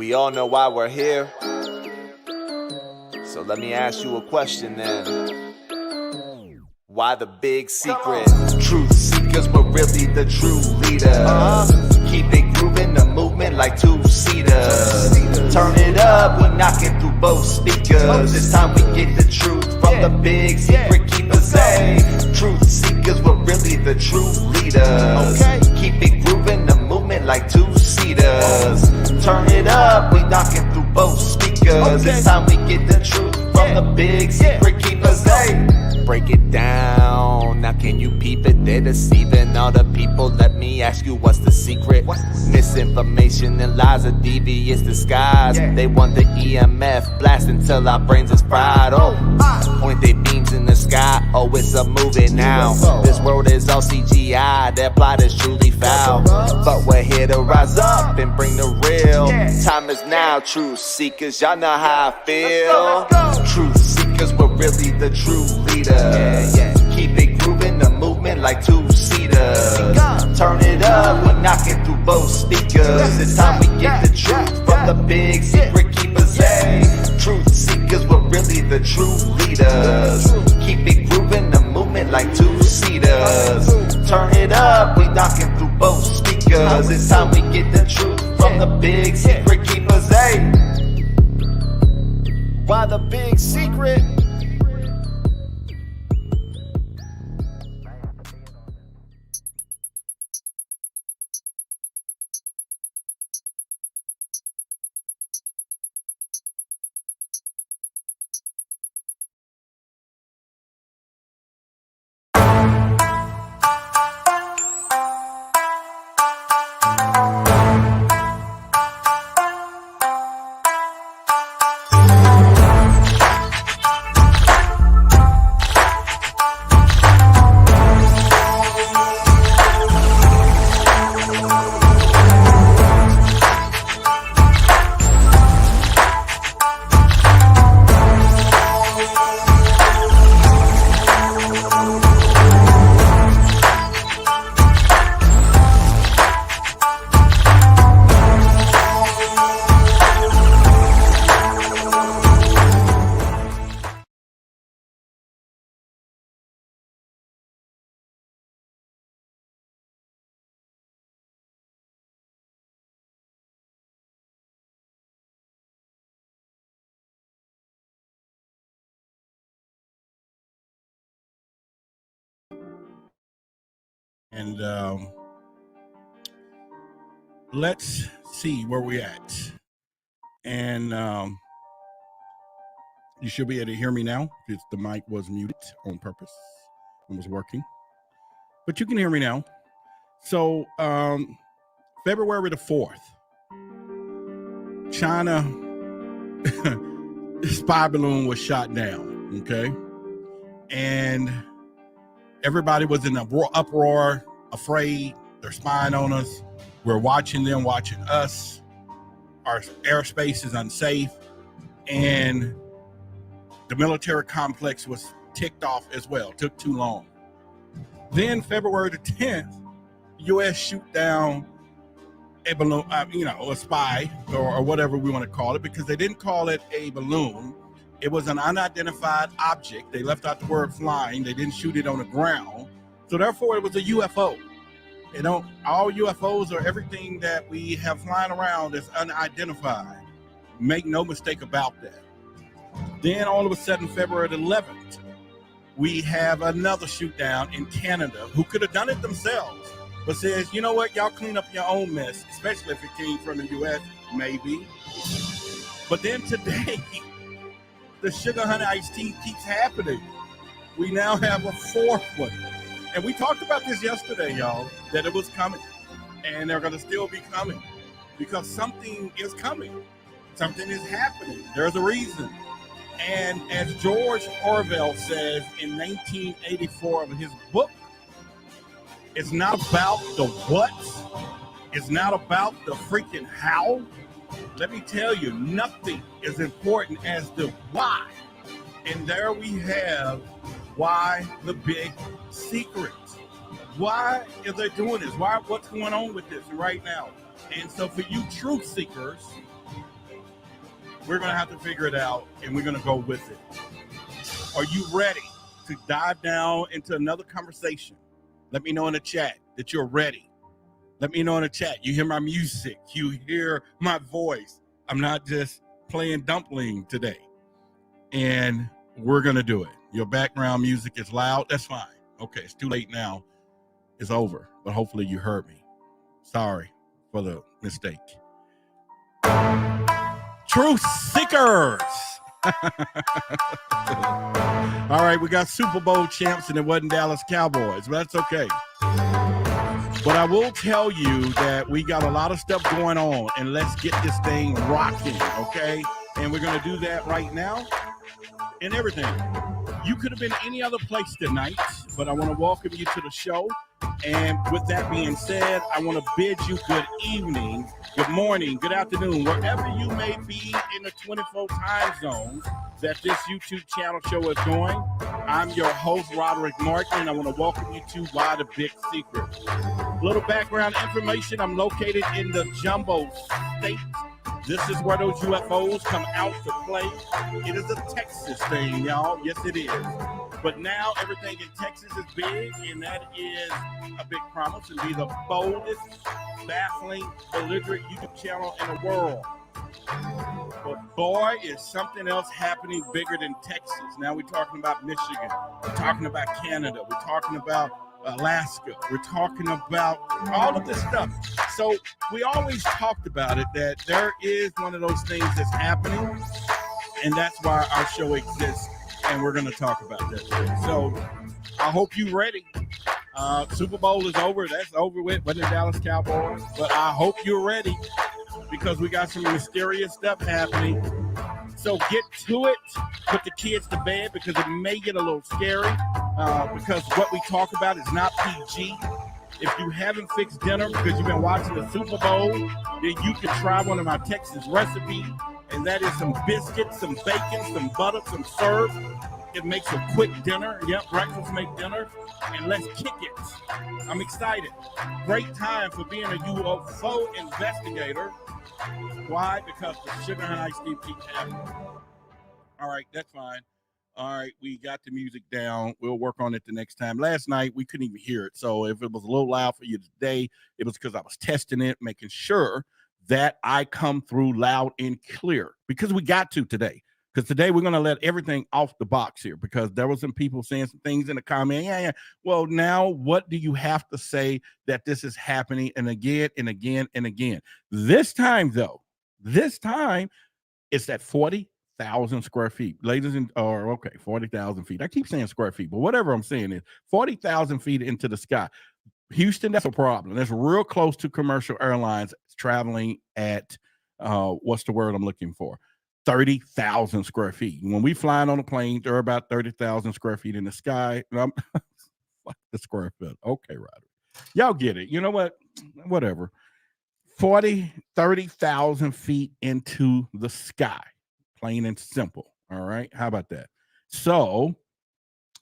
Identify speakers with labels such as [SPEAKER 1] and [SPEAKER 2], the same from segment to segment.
[SPEAKER 1] We all know why we're here. So let me ask you a question then. Why the big secret? Truth seekers were really the true leaders. Keep it grooving, the movement like two-seaters. Turn it up, we knocking through both speakers. It's time we get the truth from the big secret keepers. Hey, truth seekers were really the true leaders. Keep it grooving, the movement like two-seaters. Turn it up, we knocking through both speakers. It's time we get the truth from the big secret keepers. Hey, break it down. Now can you peep it? They're deceiving all the people. Let me ask you, what's the secret? Misinformation and lies, a devious disguise. They want the EMF blast until our brains is fried. Oh, point their beams in the sky. Oh, it's a movie now. This world is all CGI. Their plot is truly foul. But we're here to rise up and bring the real. Time is now, truth seekers. Y'all know how I feel. Truth seekers were really the true leaders. Keep it grooving, the movement like two-seaters. Turn it up, we're knocking through both speakers. It's time we get the truth from the big secret keepers. Hey, truth seekers were really the true leaders. Keep it grooving, the movement like two-seaters. Turn it up, we knocking through both speakers. It's time we get the truth from the big secret keepers. Hey, why the big secret?
[SPEAKER 2] And let's see where we're at. And you should be able to hear me now because the mic was muted on purpose and was working. But you can hear me now. So February the 4th, China spy balloon was shot down, okay? And everybody was in an uproar, afraid. They're spying on us. We're watching them, watching us. Our airspace is unsafe. And the military complex was ticked off as well. Took too long. Then February the 10th, U.S. shoot down a balloon, a spy or whatever we want to call it, because they didn't call it a balloon. It was an unidentified object. They left out the word flying. They didn't shoot it on the ground. So therefore, it was a UFO. All UFOs or everything that we have flying around is unidentified. Make no mistake about that. Then all of a sudden, February the 11th, we have another shoot down in Canada, who could have done it themselves, but says, you know what, y'all clean up your own mess, especially if it came from the U.S., maybe. But then today, the sugar honey iced tea keeps happening. We now have a fourth one. And we talked about this yesterday, y'all, that it was coming. And they're going to still be coming because something is coming. Something is happening. There's a reason. And as George Orwell says in 1984 of his book, it's not about the what. It's not about the freaking how. Let me tell you, nothing is important as the why. And there we have why the big secret. Why are they doing this? What's going on with this right now? And so for you truth seekers, we're going to have to figure it out, and we're going to go with it. Are you ready to dive down into another conversation? Let me know in the chat that you're ready. Let me know in the chat. You hear my music. You hear my voice. I'm not just playing dumpling today. And we're going to do it. Your background music is loud. That's fine. Okay, it's too late now. It's over. But hopefully you heard me. Sorry for the mistake. Truth Seekers. All right, we got Super Bowl champs and it wasn't Dallas Cowboys, but that's okay. But I will tell you that we got a lot of stuff going on, and let's get this thing rocking, okay? And we're going to do that right now and everything. You could have been any other place tonight, but I want to welcome you to the show. And with that being said, I want to bid you good evening, good morning, good afternoon, wherever you may be in the 24 time zones that this YouTube channel show is going. I'm your host, Roderick Martin, and I want to welcome you to Why the Big Secret. A little background information. I'm located in the Jumbo State. This is where those UFOs come out to play. It is a Texas thing, y'all. Yes, it is. But now everything in Texas is big, and that is a big promise, and be the boldest, baffling, belligerent YouTube channel in the world. But boy, is something else happening bigger than Texas. Now we're talking about Michigan. We're talking about Canada. We're talking about Alaska. We're talking about all of this stuff. So we always talked about it, that there is one of those things that's happening, and that's why our show exists, and we're going to talk about that today. So I hope you're ready. Super Bowl is over. That's over with. Wasn't the Dallas Cowboys? But I hope you're ready, because we got some mysterious stuff happening. So get to it. Put the kids to bed, because it may get a little scary, because what we talk about is not PG. If you haven't fixed dinner because you've been watching the Super Bowl, then you can try one of my Texas recipes, and that is some biscuits, some bacon, some butter, some syrup. It makes a quick dinner. Yep, breakfast make dinner, and let's kick it. I'm excited. Great time for being a UFO investigator. Why? Because the sugar and iced tea keep happening. All right, that's fine. All right, we got the music down. We'll work on it the next time. Last night, we couldn't even hear it. So if it was a little loud for you today, it was because I was testing it, making sure that I come through loud and clear, because we got to today. Because today we're going to let everything off the box here, because there were some people saying some things in the comment. Yeah. Well, now what do you have to say that this is happening? And again and again and again. This time, though, it's that 40,000 square feet. Ladies and, or okay, 40,000 feet. I keep saying square feet, but whatever I'm saying is 40,000 feet into the sky. Houston, that's a problem. That's real close to commercial airlines traveling at, what's the word I'm looking for? 30,000 square feet. When we flying on a plane, they're about 30,000 square feet in the sky. Fuck the square foot. Okay, Roderick. Y'all get it. You know what? Whatever. 30,000 feet into the sky. Plain and simple. All right. How about that? So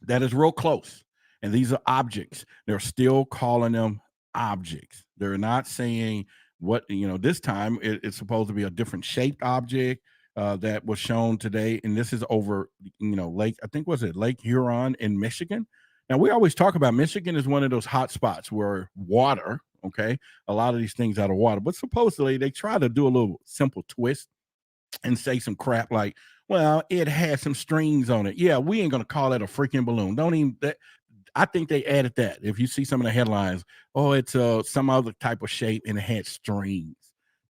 [SPEAKER 2] that is real close. And these are objects. They're still calling them objects. They're not saying what, this time it's supposed to be a different shaped object. That was shown today, and this is over, Lake, I think, was it Lake Huron in Michigan? Now, we always talk about Michigan is one of those hot spots where water, okay, a lot of these things out of water, but supposedly they try to do a little simple twist and say some crap like, well, it has some strings on it. Yeah, we ain't going to call it a freaking balloon. Don't even, I think they added that. If you see some of the headlines, oh, it's some other type of shape and it had strings.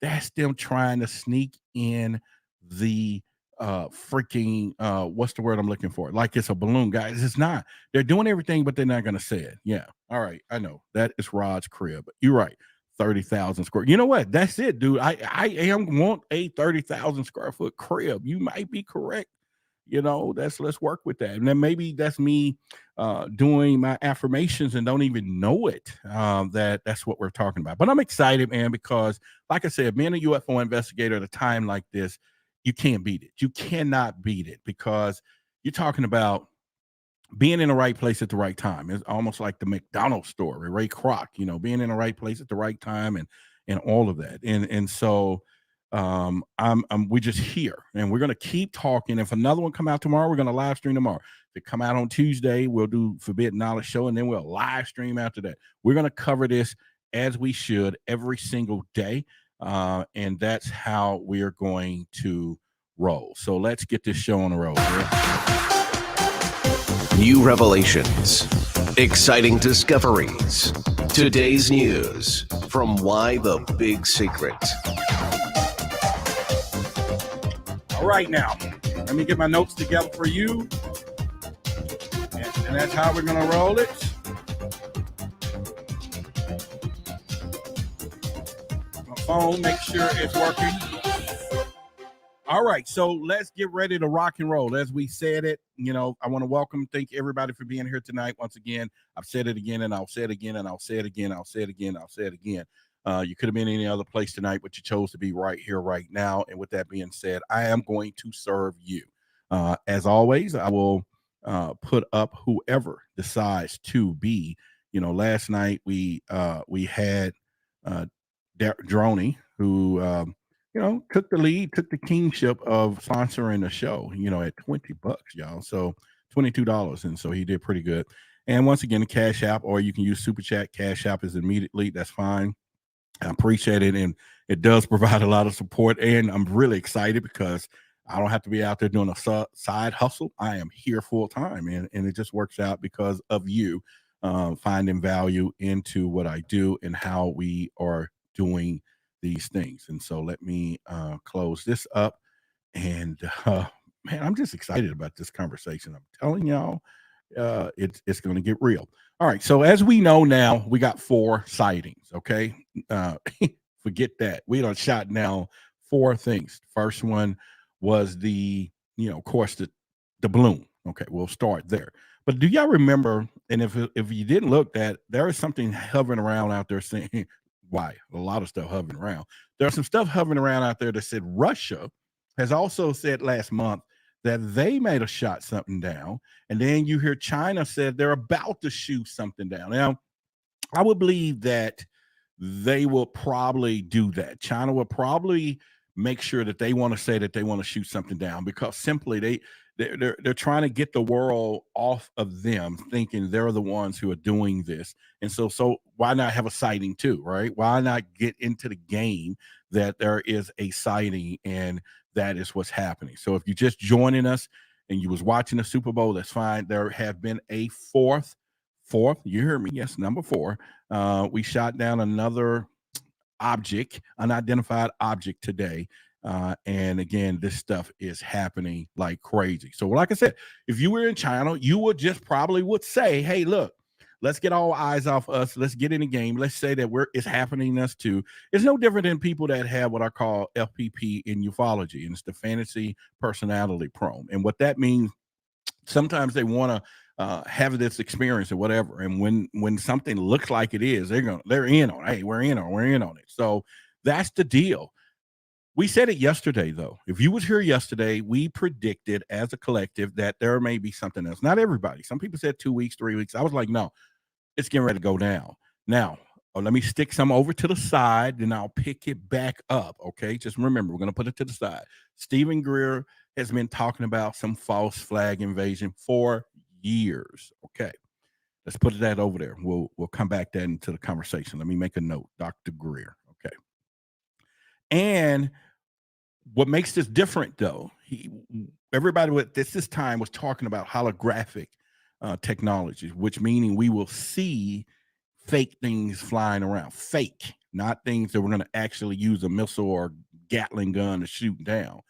[SPEAKER 2] That's them trying to sneak in the freaking what's the word I'm looking for? Like it's a balloon, guys. It's not. They're doing everything, but they're not going to say it. Yeah. All right. I know that is Rod's crib. You're right. 30,000 square. You know what? That's it, dude. I want a 30,000 square foot crib. You might be correct. Let's work with that. And then maybe that's me doing my affirmations and don't even know it. That's what we're talking about. But I'm excited, man, because like I said, being a UFO investigator at a time like this, you can't beat it. You cannot beat it, because you're talking about being in the right place at the right time. It's almost like the McDonald's story, Ray Kroc, being in the right place at the right time and all of that. And so we're just here, and we're going to keep talking. If another one come out tomorrow, we're going to live stream tomorrow. If it come out on Tuesday, we'll do Forbidden Knowledge Show, and then we'll live stream after that. We're going to cover this as we should every single day, and that's how we're going to roll. So let's get this show on the road.
[SPEAKER 3] New revelations, exciting discoveries, today's news from Why the Big Secret.
[SPEAKER 2] All right, now, let me get my notes together for you. And that's how we're going to roll it. My phone, make sure it's working. All right, so let's get ready to rock and roll. As we said it, I want to thank everybody for being here tonight. Once again, I've said it again, and I'll say it again, and I'll say it again, I'll say it again, I'll say it again. You could have been any other place tonight, but you chose to be right here, right now. And with that being said, I am going to serve you. As always, I will put up whoever decides to be. Last night we had Droney, who took the lead, took the kingship of sponsoring the show, at $20, y'all. So $22. And so he did pretty good. And once again, the Cash App, or you can use Super Chat. Cash App is immediately. That's fine. I appreciate it. And it does provide a lot of support. And I'm really excited because I don't have to be out there doing a side hustle. I am here full time. And it just works out because of you finding value into what I do and how we are doing these things. And so let me close this up. And man, I'm just excited about this conversation. I'm telling y'all, it's going to get real. All right. So as we know now, we got 4 sightings. Okay. Forget that. We done shot now 4 things. First one was of course, the balloon. Okay. We'll start there. But do y'all remember? And if you didn't look, that there is something hovering around out there saying, why? A lot of stuff hovering around. There's some stuff hovering around out there that said Russia has also said last month that they may have shot something down. And then you hear China said they're about to shoot something down. Now, I would believe that they will probably do that. China will probably make sure that they want to say that they want to shoot something down, because simply they're trying to get the world off of them, thinking they're the ones who are doing this. And so why not have a sighting too, right? Why not get into the game that there is a sighting and that is what's happening? So if you're just joining us and you was watching the Super Bowl, that's fine. There have been a fourth, you hear me? Yes, number 4. We shot down another object, unidentified object today. And again, this stuff is happening like crazy. So like I said, if you were in China, you would just probably would say, hey, look, let's get all eyes off us. Let's get in the game. Let's say that it's happening to us too. It's no different than people that have what I call FPP in ufology, and it's the fantasy personality prone. And what that means, sometimes they want to have this experience or whatever. And when something looks like it is, they're in on it. Hey, we're in on it. So that's the deal. We said it yesterday, though. If you was here yesterday, we predicted as a collective that there may be something else. Not everybody. Some people said 2 weeks, 3 weeks. I was like, no, it's getting ready to go down. Now, let me stick some over to the side, then I'll pick it back up. Okay, just remember, we're going to put it to the side. Stephen Greer has been talking about some false flag invasion for years. Okay, let's put that over there. We'll come back then into the conversation. Let me make a note, Dr. Greer. Okay. And what makes this different, though, everybody with this time was talking about holographic technology, which meaning we will see fake things flying around. Fake, not things that we're going to actually use a missile or Gatling gun to shoot down.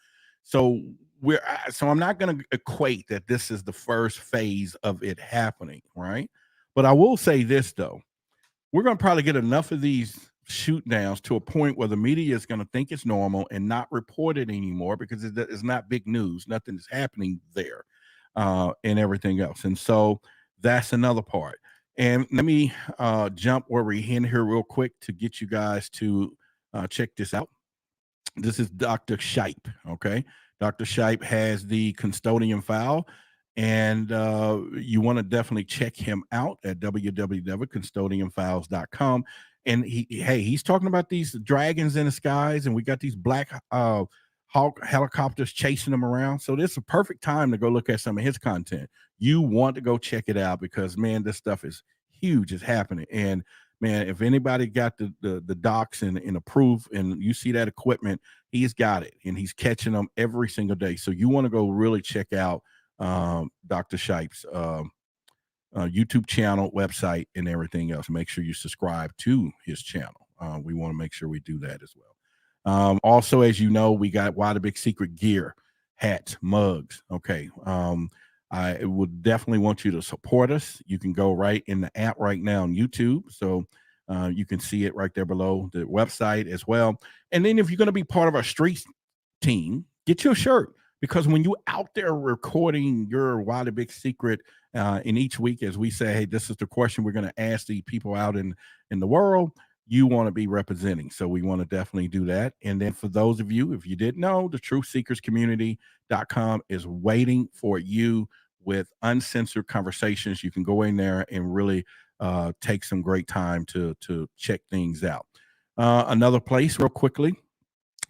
[SPEAKER 2] So I'm not going to equate that this is the first phase of it happening, right? But I will say this, though. We're going to probably get enough of these shoot downs to a point where the media is going to think it's normal and not report it anymore, because it's not big news. Nothing is happening there and everything else. And so that's another part. And let me jump where we're in here real quick to get you guys to check this out. This is Dr. Shipe, okay? Dr. Shipe has the custodian file, and you want to definitely check him out at www.custodianfiles.com. And he's talking about these dragons in the skies, and we got these black Hawk helicopters chasing them around. So this is a perfect time to go look at some of his content. You want to go check it out because, man, this stuff is huge. It's happening. And man, if anybody got the docs and approved and you see that equipment, he's got it and he's catching them every single day. So you want to go really check out Dr. Shipe's YouTube channel, website, and everything else. Make sure you subscribe to his channel. We want to make sure we do that as well. Also, as you know, we got Why the Big Secret gear, hats, mugs. Okay. I would definitely want you to support us. You can go right in the app right now on YouTube. So you can see it right there below the website as well. And then if you're going to be part of our streets team, get your shirt. Because when you're out there recording your Why the Big Secret in each week, as we say, hey, this is the question we're going to ask the people out in the world, you want to be representing. So we want to definitely do that. And then for those of you, if you didn't know, the truthseekerscommunity.com is waiting for you with uncensored conversations. You can go in there and really take some great time to check things out. Another place real quickly,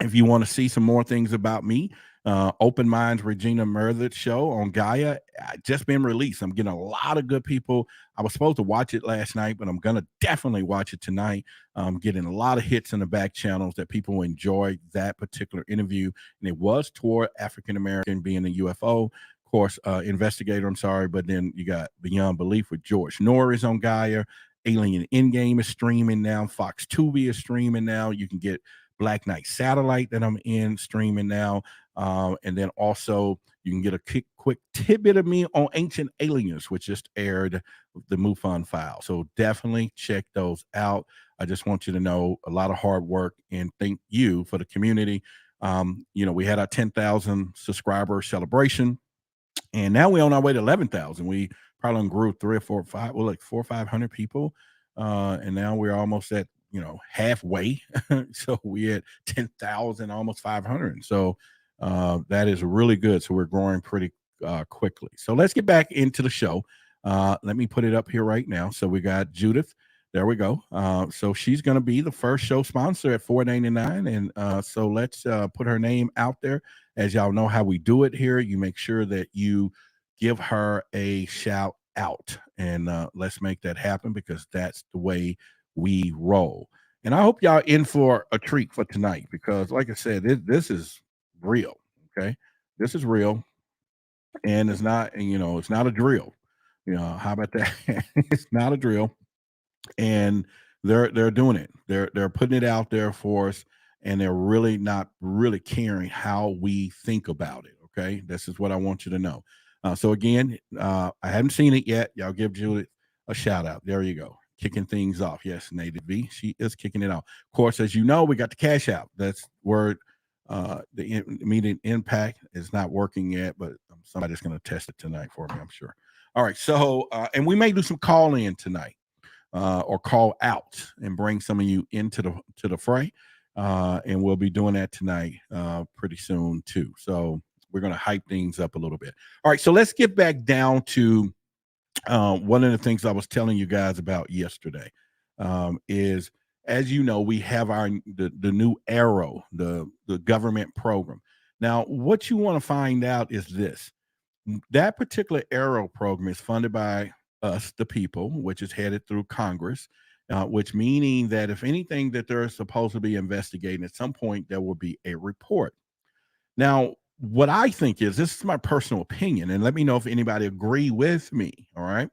[SPEAKER 2] if you want to see some more things about me, Open Minds Regina Meredith show on Gaia just been released. I'm getting a lot of good people. I was supposed to watch it last night, but I'm going to definitely watch it tonight. I'm getting a lot of hits in the back channels that people enjoy that particular interview. And it was toward African American being a UFO. Of course, investigator, I'm sorry, but then you got Beyond Belief with George Norris on Gaia. Alien Endgame is streaming now. Fox Tubi is streaming now. You can get Black Knight Satellite that I'm in streaming now. And then also you can get a quick tidbit of me on Ancient Aliens, which just aired the MUFON file. So definitely check those out. I just want you to know a lot of hard work and thank you for the community. We had our 10,000 subscriber celebration and now we're on our way to 11,000. We probably grew 3 or 4 or 5, well, like 400 or 500 people. And now we're almost at, halfway. So we're at 10,000, almost 500. So that is really good. So we're growing pretty quickly. So let's get back into the show. Let me put it up here right now. So we got Judith. There we go. So she's going to be the first show sponsor at $4.99. And so let's put her name out there. As y'all know how we do it here, you make sure that you give her a shout out. And let's make that happen because that's the way we roll. And I hope y'all in for a treat for tonight because, like I said, this is real. Okay, this is real, and it's not. It's not a drill. How about that? It's not a drill, and they're doing it. They're putting it out there for us, and they're really not really caring how we think about it. Okay, this is what I want you to know. So again, I haven't seen it yet. Y'all give Judith a shout out. There you go. Kicking things off. Yes, Native V. She is kicking it off. Of course, as you know, we got the cash out. That's where the immediate impact is not working yet, but somebody's going to test it tonight for me, I'm sure. All right. So, and we may do some call in tonight or call out and bring some of you into the fray. And we'll be doing that tonight pretty soon too. So we're going to hype things up a little bit. All right. So let's get back down to one of the things I was telling you guys about yesterday is, as you know, we have the new AARO, the government program. Now, what you want to find out is this. That particular AARO program is funded by us, the people, which is headed through Congress, which meaning that if anything that they're supposed to be investigating, at some point there will be a report. Now, what I think is, this is my personal opinion, and let me know if anybody agree with me, all right?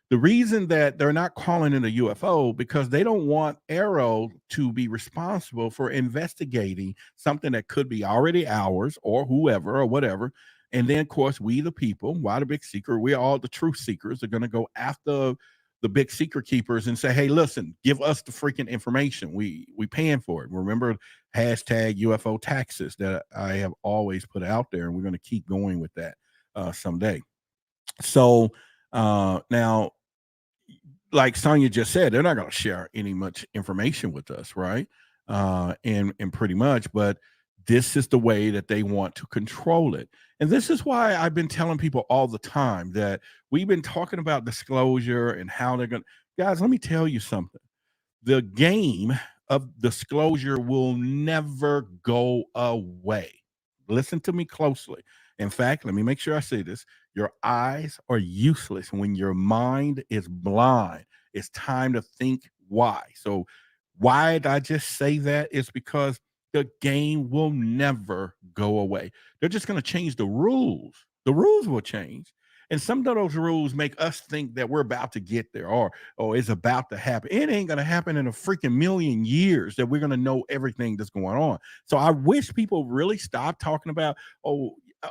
[SPEAKER 2] The reason that they're not calling it a UFO because they don't want AARO to be responsible for investigating something that could be already ours or whoever or whatever. And then, of course, we the people, why the big secret, we're all the truth seekers, are going to go after the big secret keepers and say, hey, listen, give us the freaking information. We paying for it. Remember hashtag UFO taxes that I have always put out there, and we're going to keep going with that someday. So now, like Sonia just said, they're not going to share any much information with us, right? And pretty much, but this is the way that they want to control it. And this is why I've been telling people all the time that we've been talking about disclosure and how they're going to, guys, let me tell you something. The game of disclosure will never go away. Listen to me closely. In fact, let me make sure I say this. Your eyes are useless when your mind is blind. It's time to think why. So, why did I just say that? It's because the game will never go away. They're just going to change the rules. The rules will change. And some of those rules make us think that we're about to get there or it's about to happen. It ain't going to happen in a freaking million years that we're going to know everything that's going on. So I wish people really stop talking about,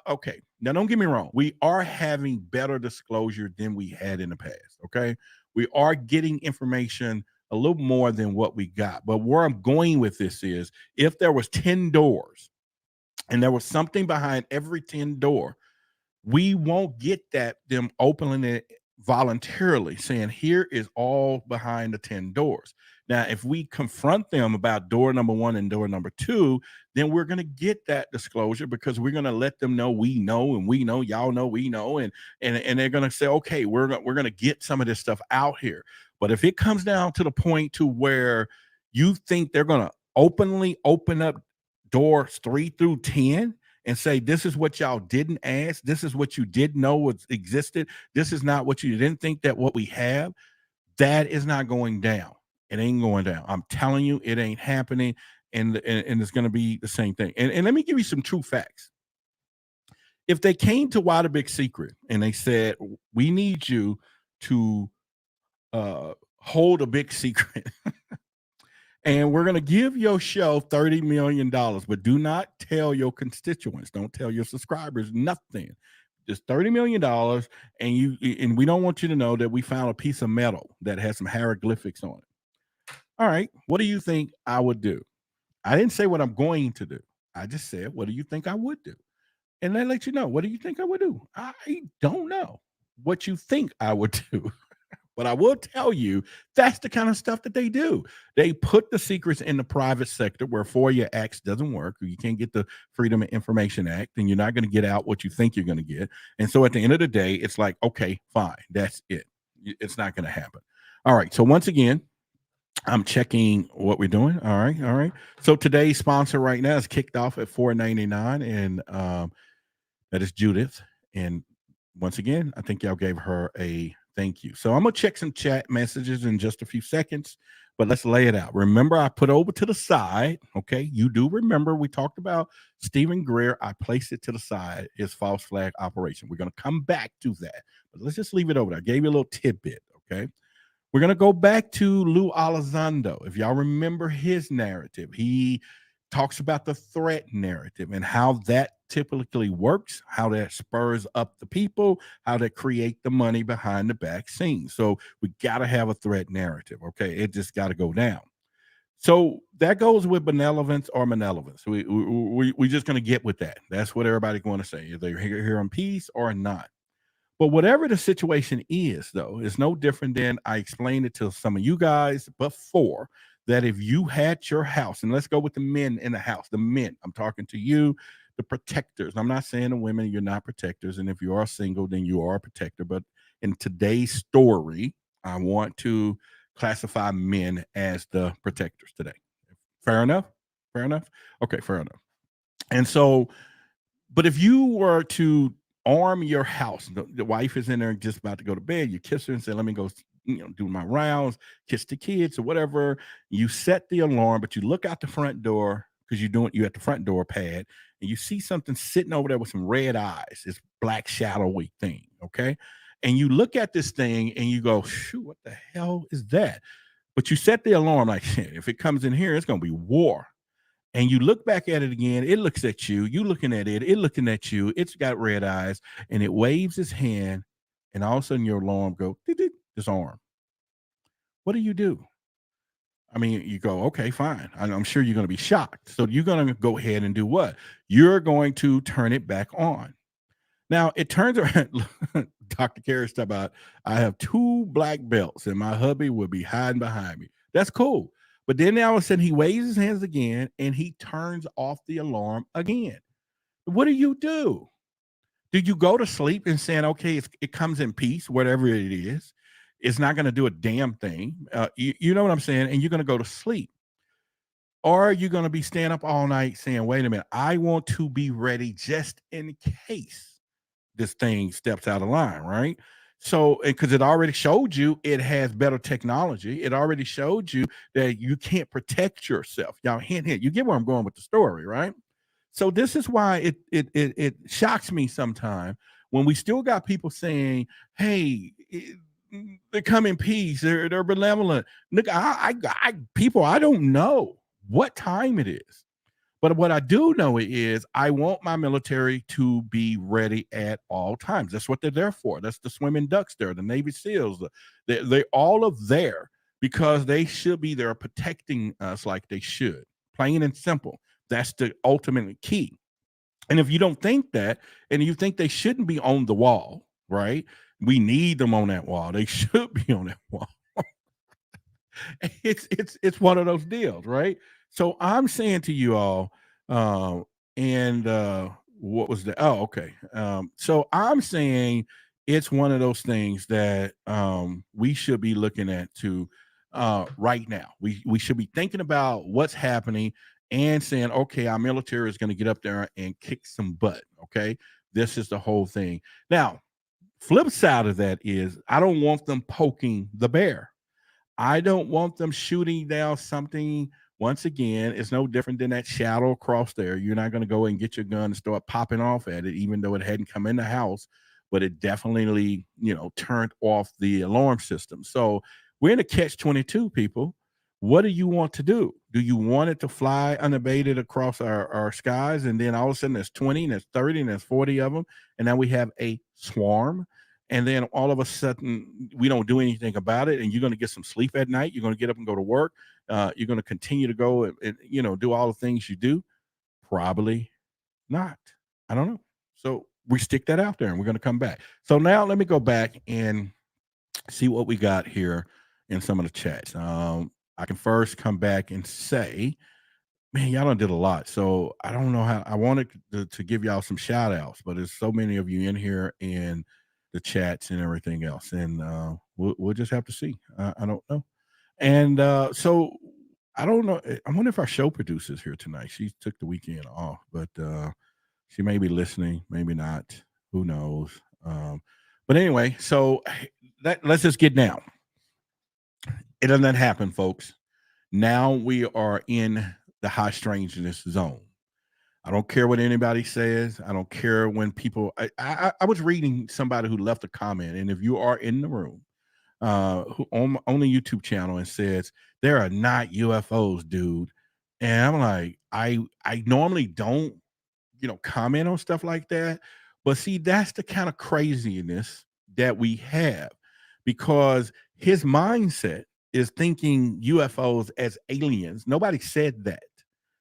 [SPEAKER 2] okay. Now, don't get me wrong. We are having better disclosure than we had in the past. Okay. We are getting information a little more than what we got. But where I'm going with this is if there was 10 doors and there was something behind every 10 door, we won't get them opening it voluntarily, saying here is all behind the 10 doors. Now, if we confront them about door number 1 and door number 2, then we're going to get that disclosure because we're going to let them know we know and we know, y'all know, we know, and they're going to say, okay, we're going to get some of this stuff out here. But if it comes down to the point to where you think they're going to openly open up doors 3 through 10 and say, this is what y'all didn't ask. This is what you didn't know was existed. This is not what you didn't think that what we have. That is not going down. It ain't going down. I'm telling you, it ain't happening. And it's going to be the same thing. And let me give you some true facts. If they came to Why the Big Secret and they said, we need you to hold a big secret and we're going to give your show $30 million, but do not tell your constituents. Don't tell your subscribers nothing. Just $30 million, and we don't want you to know that we found a piece of metal that has some hieroglyphics on it. All right, what do you think I would do? I didn't say what I'm going to do. I just said, what do you think I would do? And they let you know, what do you think I would do? I don't know what you think I would do. But I will tell you, that's the kind of stuff that they do. They put the secrets in the private sector where FOIA Act doesn't work. Or you can't get the Freedom of Information Act, and you're not going to get out what you think you're going to get. And so at the end of the day, it's like, okay, fine, that's it. It's not going to happen. All right. So once again, I'm checking what we're doing. All right. So today's sponsor right now is kicked off at $4.99, and that is Judith. And once again, I think y'all gave her a thank you. So I'm going to check some chat messages in just a few seconds, but let's lay it out. Remember, I put over to the side. Okay. You do remember we talked about Stephen Greer. I placed it to the side, his false flag operation. We're going to come back to that, but let's just leave it over there. I gave you a little tidbit. Okay. We're going to go back to Lou Elizondo. If y'all remember his narrative, he talks about the threat narrative and how that typically works, how that spurs up the people, how that create the money behind the back scenes. So we got to have a threat narrative. Okay. It just got to go down. So that goes with benevolence or malevolence. We just going to get with that. That's what everybody's going to say. If they're here in peace or not. But whatever the situation is, though, it's no different than I explained it to some of you guys before, that if you had your house, and let's go with the men in the house, the men, I'm talking to you, the protectors. I'm not saying the women, you're not protectors. And if you are single, then you are a protector. But in today's story, I want to classify men as the protectors today. Fair enough? Fair enough? Okay, fair enough. And so, but if you were to arm your house, the wife is in there just about to go to bed, you kiss her and say, let me go, do my rounds, kiss the kids or whatever. You set the alarm, but you look out the front door because you're at the front door pad and you see something sitting over there with some red eyes, this black shadowy thing. Okay. And you look at this thing and you go, shoot, what the hell is that? But you set the alarm like, if it comes in here, it's going to be war. And you look back at it again, it looks at you, you looking at it looking at you, it's got red eyes, and it waves its hand, and all of a sudden your alarm goes, disarm. What do you do? I mean, you go, okay, fine. I'm sure you're going to be shocked. So you're going to go ahead and do what? You're going to turn it back on. Now, it turns around, Dr. Carey's talking about, I have 2 black belts, and my hubby will be hiding behind me. That's cool. But then all of a sudden he waves his hands again and he turns off the alarm again. What do? Do you go to sleep and saying, okay, it comes in peace, whatever it is? It's not going to do a damn thing. You know what I'm saying? And you're going to go to sleep. Or are you going to be staying up all night saying, wait a minute, I want to be ready just in case this thing steps out of line, right? So, because it already showed you it has better technology. It already showed you that you can't protect yourself. Y'all, hint. You get where I'm going with the story, right? So this is why it shocks me sometimes when we still got people saying, hey, they come in peace, they're benevolent. Look, people, I don't know what time it is. But what I do know is I want my military to be ready at all times. That's what they're there for. That's the swimming ducks there, the Navy SEALs. They all of there because they should be there protecting us like they should. Plain and simple. That's the ultimate key. And if you don't think that, and you think they shouldn't be on the wall, right? We need them on that wall. They should be on that wall. It's one of those deals, right? So I'm saying to you all, what was the? Oh, okay. So I'm saying it's one of those things that we should be looking at to right now. We should be thinking about what's happening and saying, okay, our military is going to get up there and kick some butt. Okay, this is the whole thing. Now, flip side of that is I don't want them poking the bear. I don't want them shooting down something. Once again, it's no different than that shadow across there. You're not going to go and get your gun and start popping off at it, even though it hadn't come in the house, but it definitely, turned off the alarm system. So we're in a catch-22, people. What do you want to do? Do you want it to fly unabated across our skies, and then all of a sudden there's 20, and there's 30, and there's 40 of them, and now we have a swarm? And then all of a sudden, we don't do anything about it, and you're going to get some sleep at night. You're going to get up and go to work. You're going to continue to go and do all the things you do. Probably not. I don't know. So we stick that out there, and we're going to come back. So now let me go back and see what we got here in some of the chats. I can first come back and say, man, y'all done did a lot. So I don't know how. I wanted to give y'all some shout outs, but there's so many of you in here and the chats and everything else, and we'll just have to see. I don't know. And so I don't know. I wonder if our show producer's here tonight. She took the weekend off, but she may be listening, maybe not. Who knows? But anyway, so let's just get down. It doesn't happen, folks. Now we are in the high strangeness zone. I don't care what anybody says. I don't care when people. I was reading somebody who left a comment, and if you are in the room, who on the YouTube channel, and says there are not UFOs, dude, and I'm like, I normally don't, comment on stuff like that, but see, that's the kind of craziness that we have, because his mindset is thinking UFOs as aliens. Nobody said that.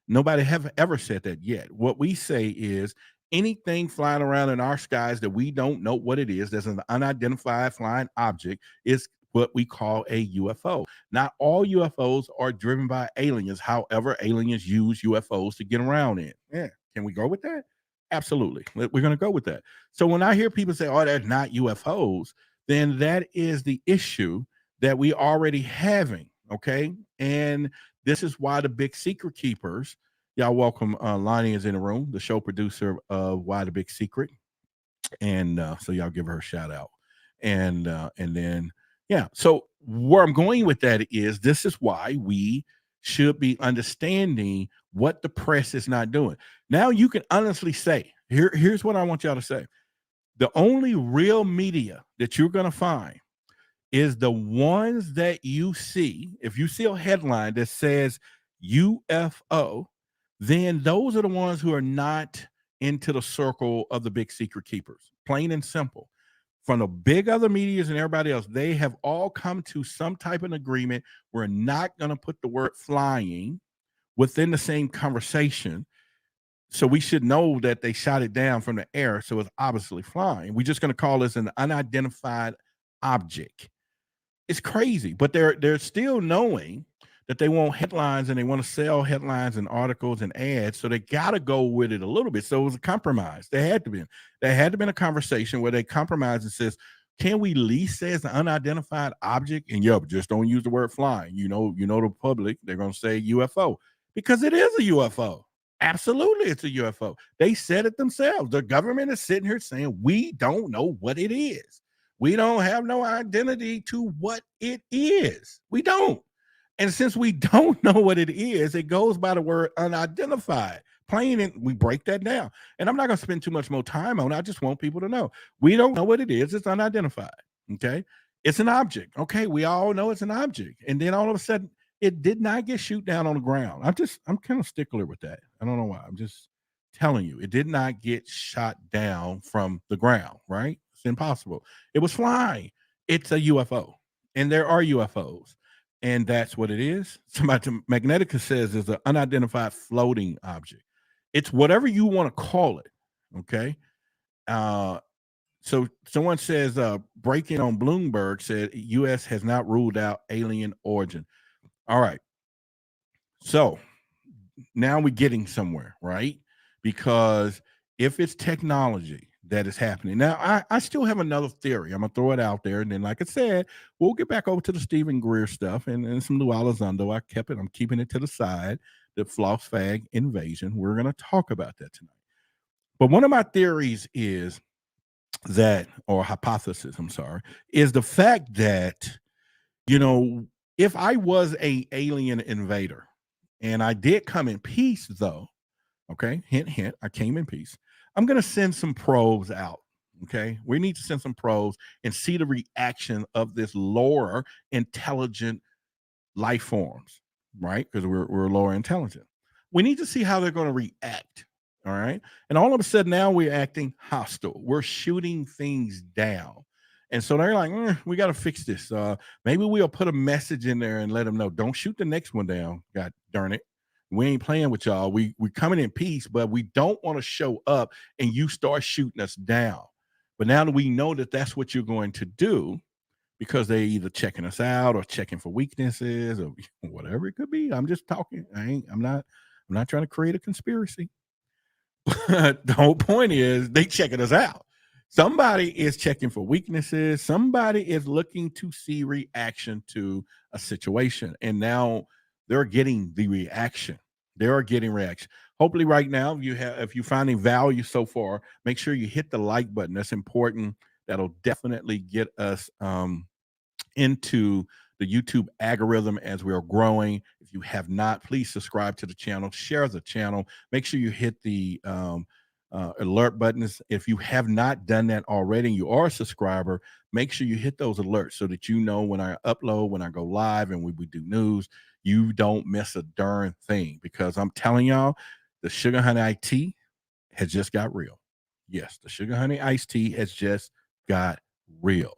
[SPEAKER 2] Nobody have ever said that yet. What we say is anything flying around in our skies that we don't know what it is, that's an unidentified flying object, is what we call a UFO. Not all UFOs are driven by aliens. However, aliens use UFOs to get around in. Yeah. Can we go with that? Absolutely. We're going to go with that. So when I hear people say, oh, they're not UFOs, then that is the issue that we already having. Okay. And this is why the Big Secret Keepers, y'all welcome. Lonnie is in the room, the show producer of Why the Big Secret. And so y'all give her a shout out. And then, yeah. So where I'm going with that is this is why we should be understanding what the press is not doing. Now you can honestly say, here's what I want y'all to say. The only real media that you're going to find is the ones that you see. If you see a headline that says UFO, then those are the ones who are not into the circle of the Big Secret Keepers. Plain and simple. From the big other medias and everybody else, they have all come to some type of agreement. We're not going to put the word flying within the same conversation. So we should know that they shot it down from the air, so it's obviously flying. We're just going to call this an unidentified object. It's crazy, but they're still knowing that they want headlines and they want to sell headlines and articles and ads, so they got to go with it a little bit. So it was a compromise. There had to be a conversation where they compromise and says, Can we at least say it's an unidentified object? And but just don't use the word flying. The public, they're going to say UFO because it is a UFO. Absolutely, it's a UFO. They said it themselves. The government is sitting here saying we don't know what it is. We don't have no identity to what it is. We don't. And since we don't know what it is, it goes by the word unidentified. Plain, and we break that down. And I'm not going to spend too much more time on it. I just want people to know. We don't know what it is. It's unidentified. Okay. It's an object. Okay. We all know it's an object. And then all of a sudden, it did not get shoot down on the ground. I'm kind of stickler with that. I don't know why. I'm just telling you, it did not get shot down from the ground, right? It's impossible. It was flying. It's a UFO. And there are UFOs. And that's what it is. Somebody, Magnetica says, is an unidentified floating object. It's whatever you want to call it. Okay. So someone says, breaking on Bloomberg said U.S. has not ruled out alien origin. All right. So now we're getting somewhere, right? Because if it's technology that is happening. Now, I still have another theory. I'm going to throw it out there. And then, like I said, we'll get back over to the Stephen Greer stuff and some Lou Elizondo. I'm keeping it to the side. The Floss Fag invasion. We're going to talk about that tonight. But one of my theories is that, or hypothesis, I'm sorry, is the fact that, if I was a alien invader and I did come in peace, though, okay, hint, hint, I came in peace. I'm going to send some probes out. Okay. We need to send some probes and see the reaction of this lower intelligent life forms, right? Because we're lower intelligent. We need to see how they're going to react. All right. And all of a sudden now we're acting hostile. We're shooting things down. And so they're like, we got to fix this. Maybe we'll put a message in there and let them know, don't shoot the next one down. God darn it. We ain't playing with y'all. We coming in peace, but we don't want to show up and you start shooting us down. But now that we know that that's what you're going to do, because they're either checking us out or checking for weaknesses or whatever it could be. I'm just talking. I'm not trying to create a conspiracy. But the whole point is they checking us out. Somebody is checking for weaknesses. Somebody is looking to see reaction to a situation. And now they're getting the reaction. They are getting reaction. Hopefully right now, if you're finding value so far, make sure you hit the like button. That's important. That'll definitely get us into the YouTube algorithm as we are growing. If you have not, please subscribe to the channel, share the channel. Make sure you hit the alert buttons. If you have not done that already and you are a subscriber, make sure you hit those alerts so that you know when I upload, when I go live and when we do news, you don't miss a darn thing. Because I'm telling y'all, the Sugar Honey iced tea has just got real. Yes, the Sugar Honey iced tea has just got real.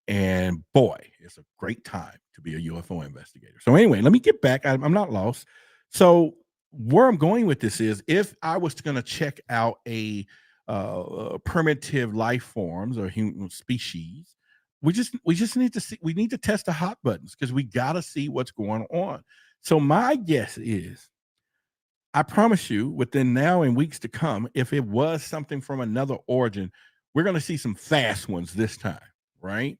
[SPEAKER 2] And boy, it's a great time to be a UFO investigator. So anyway, let me get back. I'm not lost. So where I'm going with this is, if I was going to check out a primitive life forms or human species, we just need to see. We need to test the hot buttons because we got to see what's going on. So my guess is, I promise you, within now and weeks to come, if it was something from another origin, we're going to see some fast ones this time, right?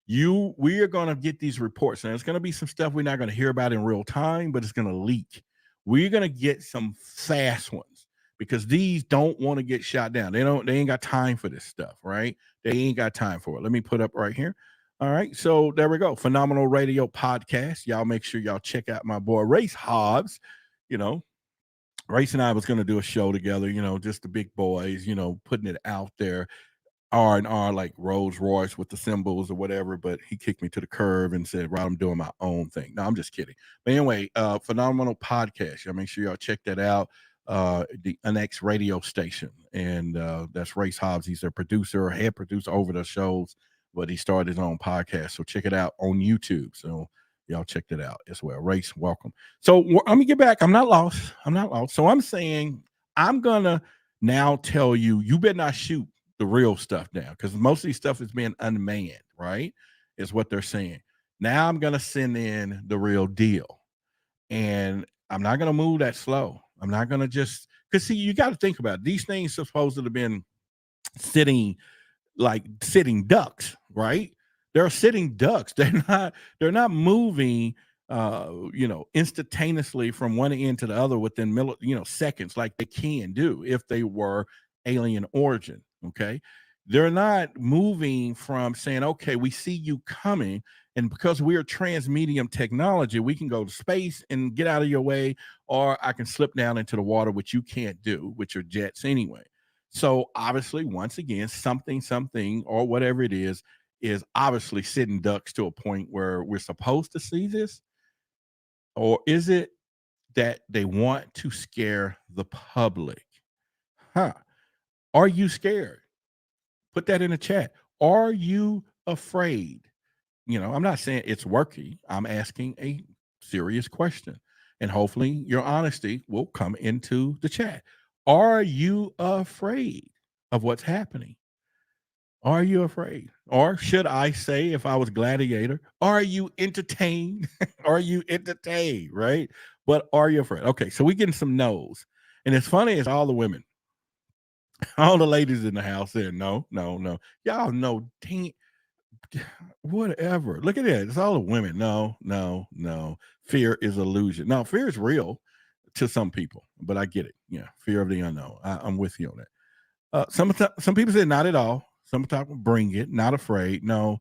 [SPEAKER 2] We are going to get these reports, and it's going to be some stuff we're not going to hear about in real time, but it's going to leak. We're going to get some fast ones because these don't want to get shot down. They ain't got time for this stuff, right? They ain't got time for it. Let me put up right here. All right. So there we go. Phenomenal Radio Podcast. Y'all make sure y'all check out my boy Race Hobbs. Race and I was going to do a show together, just the big boys, putting it out there. R&R, like Rolls Royce with the symbols or whatever, but he kicked me to the curb and said, right, I'm doing my own thing. No, I'm just kidding. But anyway, phenomenal podcast. Y'all make sure y'all check that out. The NX radio station. And that's Race Hobbs. He's a producer, head producer over the shows, but he started his own podcast. So check it out on YouTube. So y'all check that out as well. Race, welcome. So let me get back. I'm not lost. So I'm saying, I'm going to now tell you, you better not shoot the real stuff down, because most of these stuff is being unmanned, right? Is what they're saying. Now I'm going to send in the real deal. And I'm not going to move that slow. I'm not going to just, because see, you got to think about it. These things are supposed to have been sitting ducks, right? They're sitting ducks. They're not moving instantaneously from one end to the other within seconds like they can do if they were alien origin. Okay. They're not moving from saying, okay, we see you coming. And because we're transmedium technology, we can go to space and get out of your way, or I can slip down into the water, which you can't do with your jets anyway. So obviously, once again, something, or whatever it is obviously sitting ducks to a point where we're supposed to see this. Or is it that they want to scare the public? Huh? Are you scared? Put that in the chat. Are you afraid? I'm not saying it's working. I'm asking a serious question. And hopefully your honesty will come into the chat. Are you afraid of what's happening? Are you afraid? Or should I say, if I was Gladiator, are you entertained? Are you entertained? Right? But are you afraid? Okay, so we getting some no's. And it's funny, it's all the women, all the ladies in the house saying, no. Y'all know, whatever. Look at it. It's all the women. No. Fear is illusion. No, fear is real to some people, but I get it. Yeah, fear of the unknown. I'm with you on that. Some people say not at all. Some talk bring it, not afraid. No,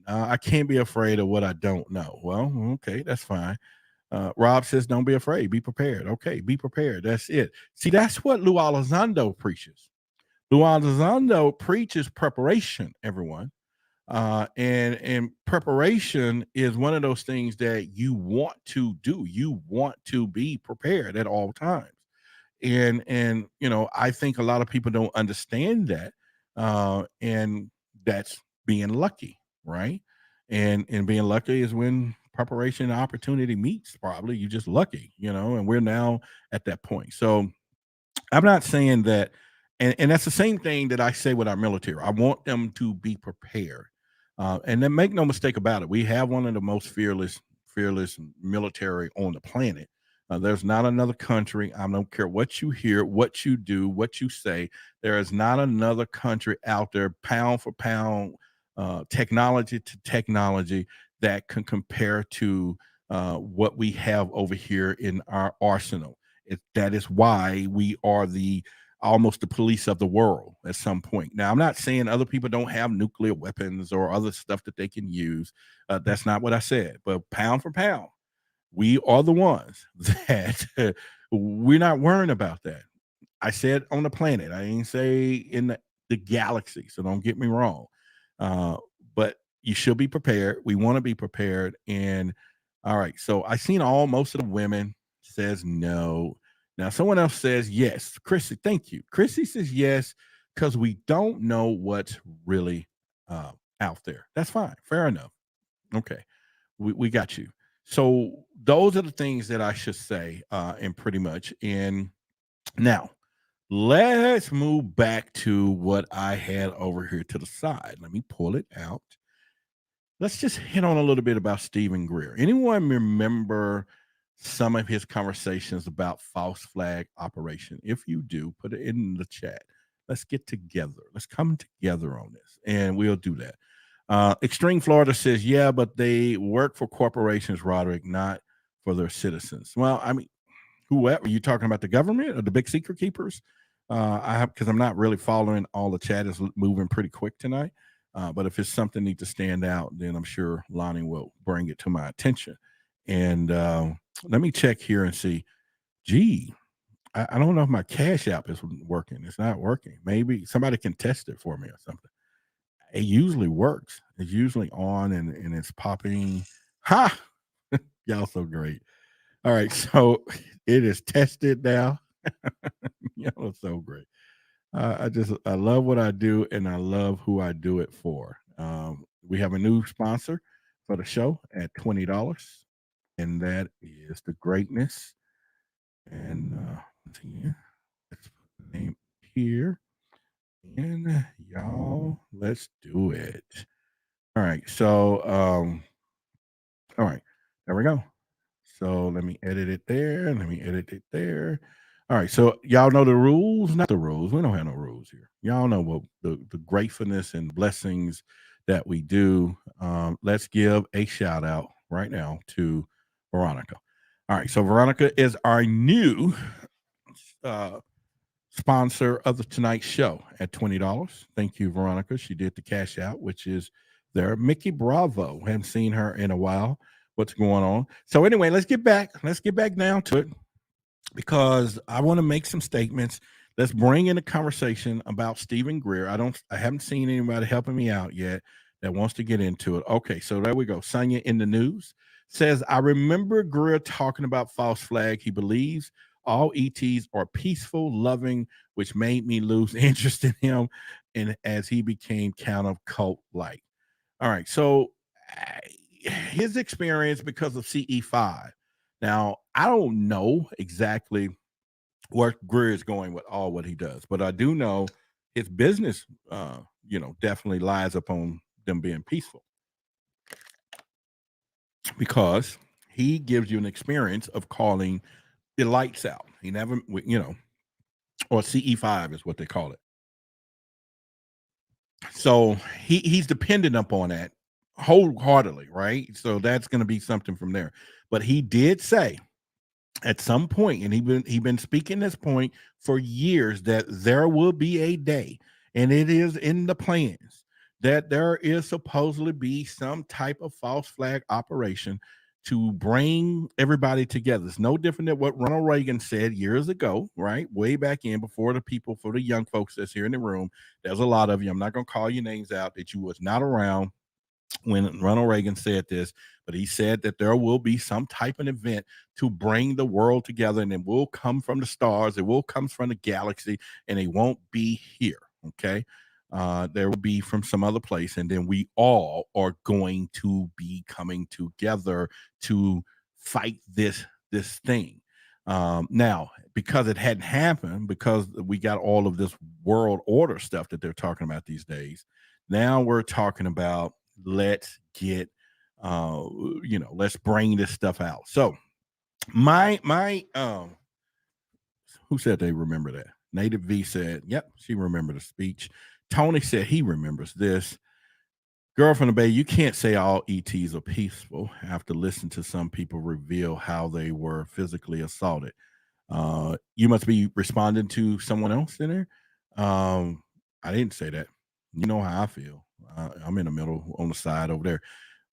[SPEAKER 2] I can't be afraid of what I don't know. Well, okay, that's fine. Rob says, don't be afraid, be prepared. Okay, be prepared. That's it. See, that's what Lou Elizondo preaches. Lou Elizondo preaches preparation, everyone. And preparation is one of those things that you want to do. You want to be prepared at all times. And I think a lot of people don't understand that. And that's being lucky, right? And being lucky is when preparation and opportunity meets. Probably you just lucky, and we're now at that point. So I'm not saying that, and that's the same thing that I say with our military. I want them to be prepared. And then make no mistake about it, we have one of the most fearless military on the planet. There's not another country. I don't care what you hear, what you do, what you say. There is not another country out there, pound for pound, technology to technology, that can compare to what we have over here in our arsenal. That is why we are almost the police of the world at some point. Now, I'm not saying other people don't have nuclear weapons or other stuff that they can use. That's not what I said. But pound for pound, we are the ones that we're not worrying about that. I said on the planet. I didn't say in the galaxy. So don't get me wrong. But you should be prepared. We want to be prepared. And all right. So I seen most of the women says no. Now someone else says yes. Chrissy, thank you. Chrissy says yes because we don't know what's really out there. That's fine. Fair enough. Okay. We got you. So those are the things that I should say, and pretty much. And now let's move back to what I had over here to the side. Let me pull it out. Let's just hit on a little bit about Stephen Greer. Anyone remember some of his conversations about false flag operation? If you do, put it in the chat. Let's get together. Let's come together on this, and we'll do that. Extreme Florida says, yeah, but they work for corporations, Roderick, not for their citizens. Well, I mean, whoever, are you talking about the government or the big secret keepers? Because I'm not really following all the chat is moving pretty quick tonight. But if it's something need to stand out, then I'm sure Lonnie will bring it to my attention. And let me check here and see. Gee, I don't know if my Cash App is working. It's not working. Maybe somebody can test it for me or something. It usually works. It's usually on and it's popping. Ha! Y'all so great. All right, so it is tested now. Y'all are so great. I love what I do and I love who I do it for. We have a new sponsor for the show at $20, and that is the Greatness. And let's put the name here. And y'all, let's do it. All right, so all right, there we go. So let me edit it there. Let me edit it there. All right, so y'all know the rules, not the rules. We don't have no rules here. Y'all know what the gratefulness and blessings that we do. Let's give a shout out right now to Veronica. All right, so Veronica is our new sponsor of the Tonight Show at $20. Thank you, Veronica. She did the cash out, which is there. Mickey Bravo. Haven't seen her in a while. What's going on? So anyway, let's get back down to it, because I want to make some statements. Let's bring in a conversation about Stephen Greer. I haven't seen anybody helping me out yet that wants to get into it. Okay, so there we go. Sonia in the news says, I remember Greer talking about false flag. He believes all ETs are peaceful, loving, which made me lose interest in him, and as he became kind of cult-like. All right, so his experience because of CE5. Now, I don't know exactly where Greer is going with all what he does, but I do know his business, definitely lies upon them being peaceful, because he gives you an experience of calling the lights out. He never, or CE5 is what they call it. So he's dependent upon that wholeheartedly, right? So that's going to be something from there. But he did say at some point, and he been speaking this point for years, that there will be a day, and it is in the plans, that there is supposedly be some type of false flag operation to bring everybody together. It's no different than what Ronald Reagan said years ago, right? Way back in, before the people, for the young folks that's here in the room. There's a lot of you. I'm not going to call your names out that you was not around when Ronald Reagan said this, but he said that there will be some type of event to bring the world together, and it will come from the stars, it will come from the galaxy, and it won't be here, okay? There will be from some other place, and then we all are going to be coming together to fight this thing. Now, because it hadn't happened, because we got all of this world order stuff that they're talking about these days, now we're talking about let's get let's bring this stuff out. So my who said they remember that? Native V said, yep, she remembered the speech. Tony said he remembers this. Girl from the Bay, you can't say all ETs are peaceful after listening to some people reveal how they were physically assaulted. You must be responding to someone else in there. I didn't say that. You know how I feel. I'm in the middle on the side over there.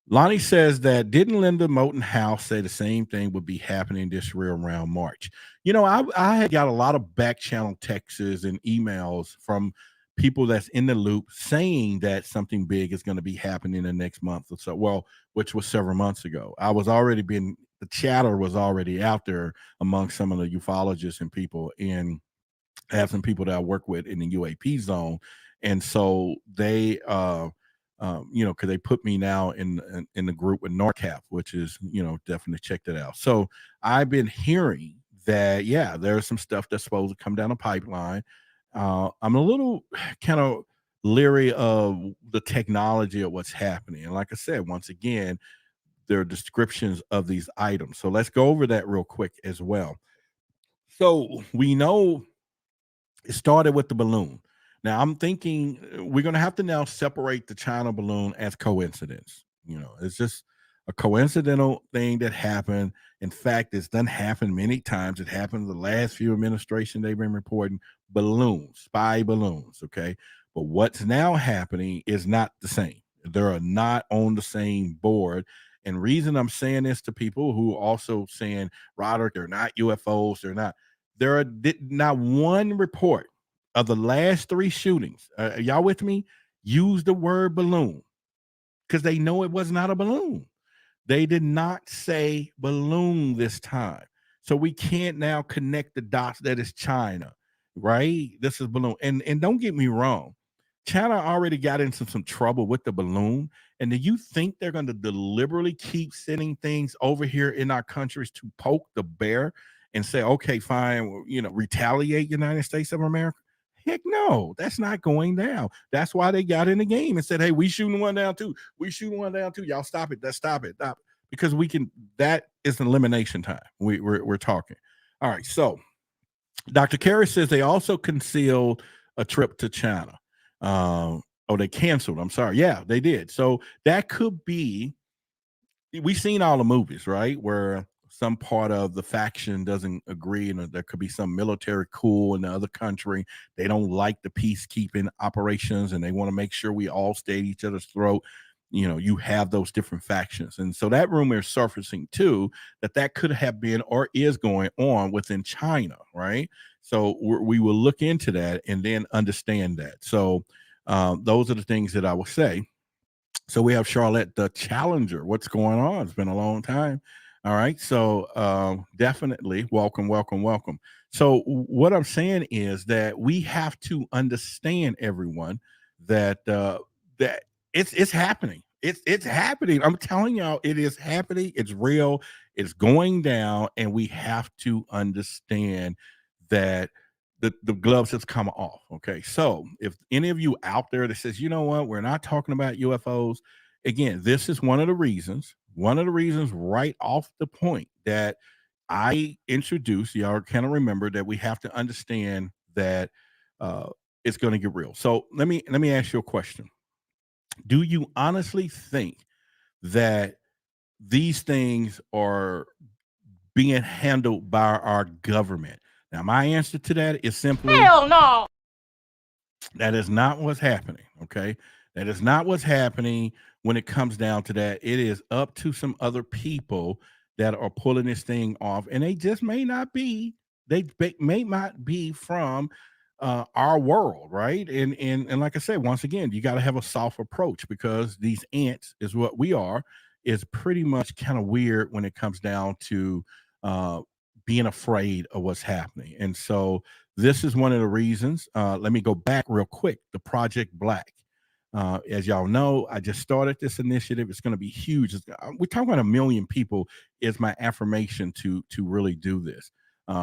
[SPEAKER 2] Lonnie says that didn't Linda Moulton House say the same thing would be happening this year around March? I had got a lot of back channel texts and emails from people that's in the loop saying that something big is going to be happening in the next month or so. Well, which was several months ago. The chatter was already out there among some of the ufologists and people, and have some people that I work with in the UAP zone. And so they, because they put me now in the group with NORCAP, which is, definitely check that out. So I've been hearing that, yeah, there's some stuff that's supposed to come down the pipeline. I'm a little kind of leery of the technology of what's happening. And like I said, once again, there are descriptions of these items. So let's go over that real quick as well. So we know it started with the balloon. Now I'm thinking we're going to have to now separate the China balloon as coincidence. It's just a coincidental thing that happened. In fact, it's done happened many times. It happened in the last few administrations. They've been reporting balloons, spy balloons. Okay. But what's now happening is not the same. They're not on the same board. And reason I'm saying this to people who also saying, Roderick, they're not UFOs. They're not. There are not one report of the last 3 shootings. Y'all with me? Use the word balloon, because they know it was not a balloon. They did not say balloon this time. So we can't now connect the dots that it's China, right? This is balloon. And don't get me wrong. China already got into some trouble with the balloon. And do you think they're going to deliberately keep sending things over here in our countries to poke the bear and say, okay, fine, retaliate United States of America? Heck no, that's not going down. That's why they got in the game and said, hey, we shooting one down too. Y'all stop it. Let's stop it. Stop. Because that is an elimination time. We're talking. All right. So Dr. Carey says they also concealed a trip to China. They canceled. I'm sorry. Yeah, they did. So that could be, we've seen all the movies, right? Where some part of the faction doesn't agree, and there could be some military coup in the other country. They don't like the peacekeeping operations, and they want to make sure we all stay at each other's throat. You have those different factions. And so that rumor is surfacing too, that could have been or is going on within China, right? So we will look into that and then understand that. So those are the things that I will say. So we have Charlotte the Challenger. What's going on? It's been a long time. All right. So definitely welcome. So what I'm saying is that we have to understand, everyone, that that it's happening. It's happening. I'm telling y'all, it is happening. It's real. It's going down, and we have to understand that the gloves has come off. Okay. So if any of you out there that says, you know what, we're not talking about UFOs, again, this is one of the reasons right off the point that I introduced, y'all kind of remember that we have to understand that it's going to get real. So let me ask you a question. Do you honestly think that these things are being handled by our government? Now, my answer to that is simply
[SPEAKER 4] hell no.
[SPEAKER 2] That is not what's happening. Okay. That is not what's happening when it comes down to that. It is up to some other people that are pulling this thing off, and they just may not be, may not be from our world, right? And like I said, once again, you got to have a soft approach, because these ants is what we are, is pretty much kind of weird when it comes down to being afraid of what's happening. And so this is one of the reasons. Let me go back real quick. The Project Black. As y'all know, I just started this initiative. It's going to be huge. We're talking about 1 million people is my affirmation to really do this.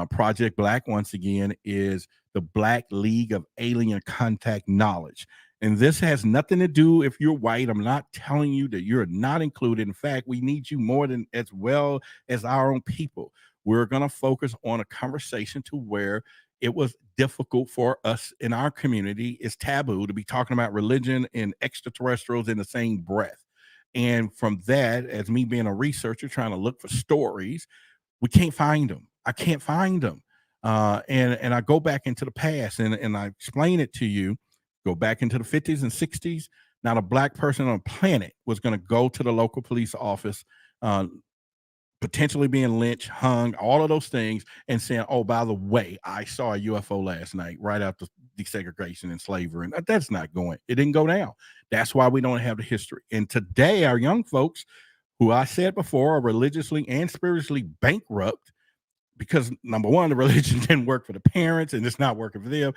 [SPEAKER 2] Project Black, once again, is the Black League of Alien Contact Knowledge. And this has nothing to do if you're white. I'm not telling you that you're not included. In fact, we need you more than as well as our own people. We're going to focus on a conversation to where it was difficult for us in our community. It's taboo to be talking about religion and extraterrestrials in the same breath. And from that, as me being a researcher trying to look for stories, we can't find them. I can't find them. And I go back into the past and I explain it to you. Go back into the 50s and 60s. Not a Black person on the planet was going to go to the local police office, potentially being lynched, hung, all of those things, and saying, oh, by the way, I saw a UFO last night right after desegregation and slavery. And that's not going. It didn't go down. That's why we don't have the history. And today, our young folks, who I said before, are religiously and spiritually bankrupt because, number one, the religion didn't work for the parents and it's not working for them.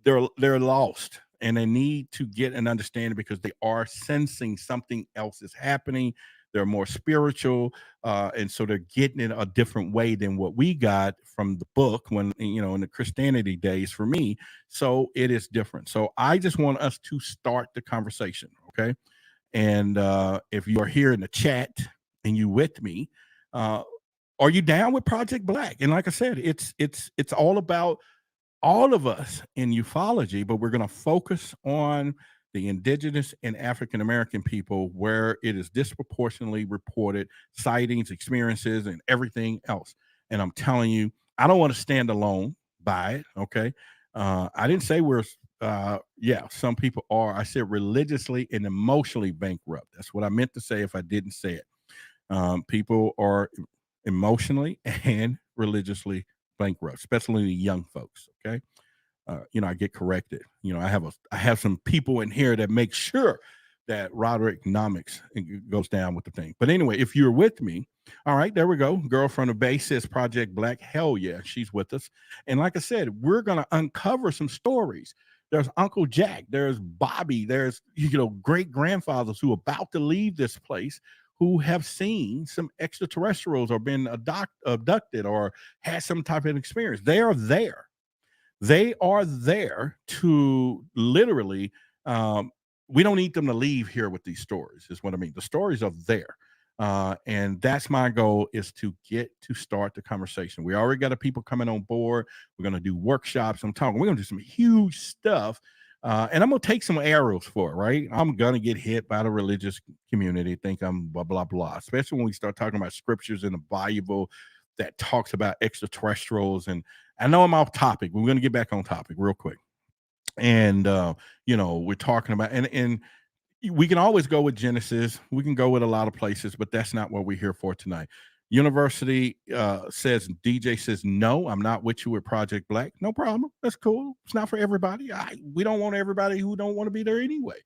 [SPEAKER 2] They're lost, and they need to get an understanding, because they are sensing something else is happening. They're more spiritual, and so they're getting it a different way than what we got from the book when, in the Christianity days for me. So it is different. So I just want us to start the conversation, okay? And if you are here in the chat and you with me, are you down with Project Black? And like I said, it's all about all of us in ufology, but we're going to focus on the indigenous and African American people, where it is disproportionately reported sightings, experiences, and everything else. And I'm telling you, I don't want to stand alone by it. Okay. I didn't say we're, some people are. I said religiously and emotionally bankrupt. That's what I meant to say if I didn't say it. People are emotionally and religiously bankrupt, especially the young folks. Okay. I get corrected. I have some people in here that make sure that Roderick Nomics goes down with the thing. But anyway, if you're with me, all right, there we go. Girl from the Bay says Project Black. Hell yeah, she's with us. And like I said, we're going to uncover some stories. There's Uncle Jack. There's Bobby. There's, great grandfathers who are about to leave this place, who have seen some extraterrestrials or been abducted or had some type of experience. They are there. They are there to literally, we don't need them to leave here with these stories, is what I mean. The stories are there. And that's my goal, is to start the conversation. We already got people coming on board. We're going to do workshops. We're going to do some huge stuff. And I'm going to take some arrows for it, right? I'm going to get hit by the religious community, think I'm blah, blah, blah, especially when we start talking about scriptures in the Bible that talks about extraterrestrials. And I know I'm off topic. We're going to get back on topic real quick. And, we're talking about, and we can always go with Genesis. We can go with a lot of places, but that's not what we're here for tonight. University DJ says, no, I'm not with you with Project Black. No problem. That's cool. It's not for everybody. We don't want everybody who don't want to be there anyway.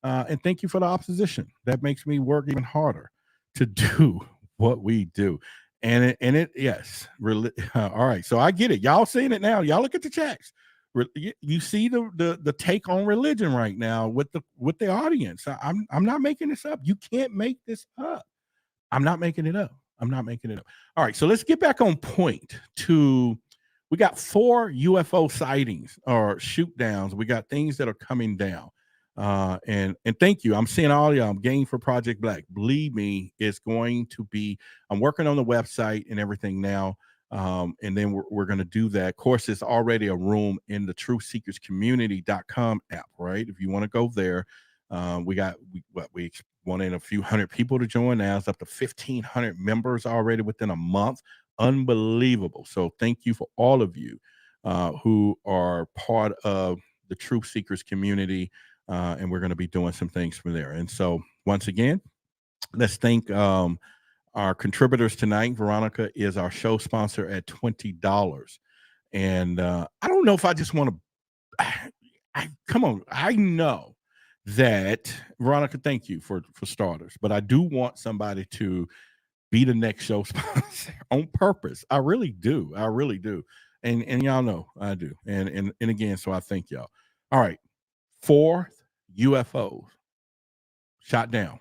[SPEAKER 2] And thank you for the opposition. That makes me work even harder to do what we do. And yes. All right. So I get it. Y'all seeing it now. Y'all look at the chats. You see the take on religion right now with the audience. I'm not making this up. You can't make this up. I'm not making it up. All right, so let's get back on point to, we got 4 UFO sightings or shoot downs. We got things that are coming down. And thank you. I'm seeing all y'all. I'm game for Project Black. Believe me, it's going to be, I'm working on the website and everything now. And then we're going to do that. Of course, there's already a room in the truthseekerscommunity.com app, right? If you want to go there, we wanted a few hundred people to join. Now it's up to 1,500 members already within a month. Unbelievable. So thank you for all of you who are part of the Truth Seekers community. And we're going to be doing some things from there. And so once again, let's thank our contributors tonight. Veronica is our show sponsor at $20. And I don't know if I just want to, come on. I know that, Veronica, thank you for starters, but I do want somebody to be the next show sponsor on purpose. I really do. And y'all know I do. And again, so I thank y'all. All right. 4 UFOs shot down.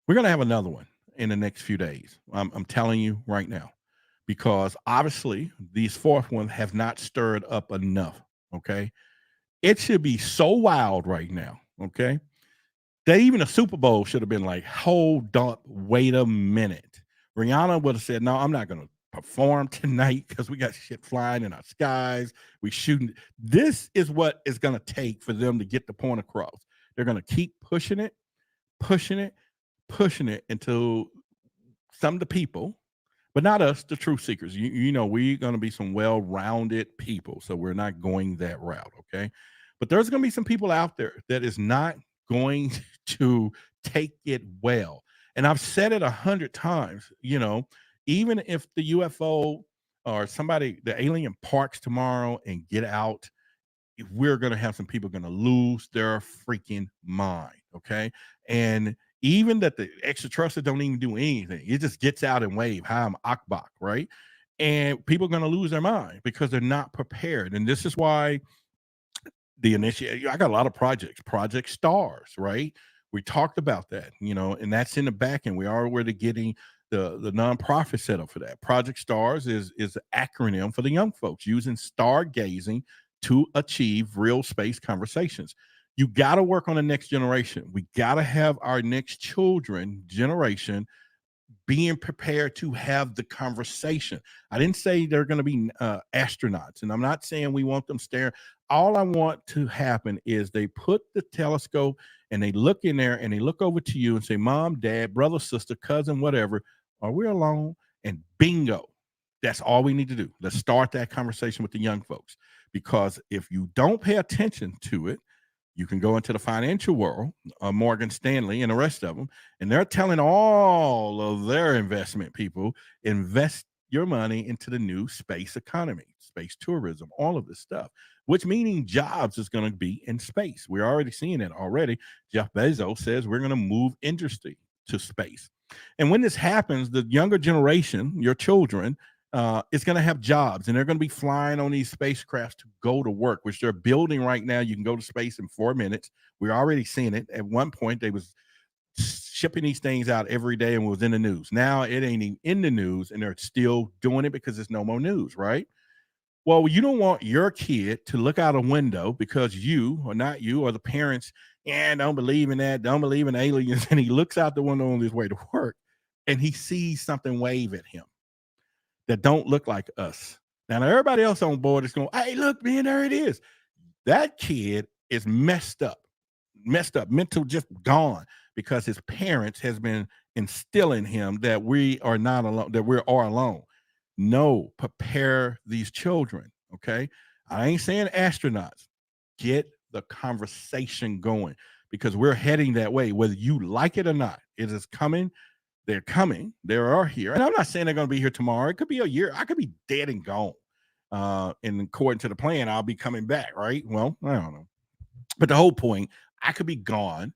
[SPEAKER 2] We're going to have another one in the next few days. I'm telling you right now, because obviously these 4th ones have not stirred up enough. Okay. It should be so wild right now. Okay. That even a Super Bowl should have been like, hold up, wait a minute. Rihanna would have said, no, I'm not going to perform tonight because we got shit flying in our skies. We shooting. This is what it's going to take for them to get the point across. They're going to keep pushing it until some of the people, but not us, the truth seekers. You know, we're going to be some well-rounded people, so we're not going that route, okay? But there's going to be some people out there that is not going to take it well. And I've said it 100 times, you know, even if the UFO or somebody, the alien parks tomorrow and get out, we're going to have some people going to lose their freaking mind, okay? And even that the extraterrestrials don't even do anything. It just gets out and wave, hi, I'm Akbach, right? And people are going to lose their mind because they're not prepared. And this is why I got a lot of projects, Project Stars, right? We talked about that, you know, and that's in the back end. We are already getting the nonprofit set up for that. Project Stars is an acronym for the young folks using stargazing to achieve real space conversations. You got to work on the next generation. We got to have our next generation being prepared to have the conversation. I didn't say they're going to be astronauts, and I'm not saying we want them staring. All I want to happen is they put the telescope and they look in there and they look over to you and say, Mom, Dad, brother, sister, cousin, whatever, are we alone? And bingo, that's all we need to do. Let's start that conversation with the young folks, because if you don't pay attention to it, you can go into the financial world, Morgan Stanley and the rest of them, and they're telling all of their investment people, invest your money into the new space economy, space tourism, all of this stuff, which meaning jobs is going to be in space. We're already seeing it already. Jeff Bezos says we're going to move industry to space. And when this happens, the younger generation, your children, is going to have jobs, and they're going to be flying on these spacecrafts to go to work, which they're building right now. You can go to space in 4 minutes. We're already seeing it. At one point, they was shipping these things out every day and was in the news. Now it ain't even in the news, and they're still doing it because there's no more news, right? Well, you don't want your kid to look out a window because you or not you or the parents, don't believe in that, don't believe in aliens, and he looks out the window on his way to work. and he sees something wave at him that don't look like us. Now everybody else on board is going, hey, look, man, there it is. That kid is messed up, mental just gone, because his parents has been instilling him that we are not alone, that we are alone. No, prepare these children, okay? I ain't saying astronauts. Get the conversation going, because we're heading that way, whether you like it or not. It is coming. They're coming. They are here. And I'm not saying they're going to be here tomorrow. It could be a year. I could be dead and gone. And according to the plan, I'll be coming back, right? Well, I don't know. But the whole point, I could be gone.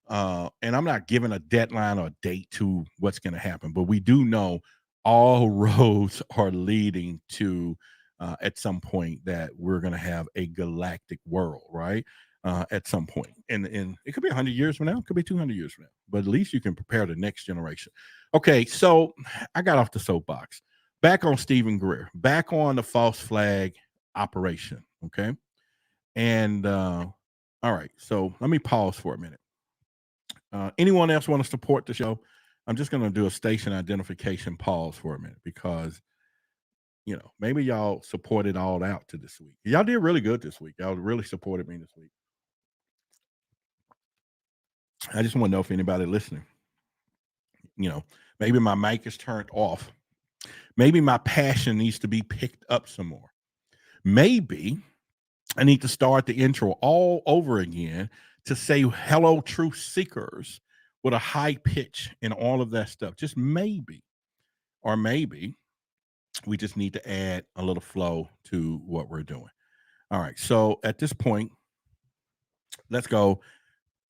[SPEAKER 2] And I'm not giving a deadline or a date to what's going to happen. But we do know all roads are leading to, at some point, that we're going to have a galactic world, right? At some point. And it could be 100 years from now. It could be 200 years from now. But at least you can prepare the next generation. Okay, so I got off the soapbox. Back on Stephen Greer. Back on the false flag operation, okay? And, all right, so let me pause for a minute. Anyone else want to support the show? I'm just going to do a station identification pause for a minute, because, you know, maybe y'all supported all out to this week. Y'all did really good this week. Y'all really supported me this week. I just want to know if anybody listening, you know, maybe my mic is turned off. Maybe my passion needs to be picked up some more. Maybe I need to start the intro all over again to say hello, truth seekers, with a high pitch and all of that stuff. Just maybe. Or maybe we just need to add a little flow to what we're doing. All right. So at this point, let's go.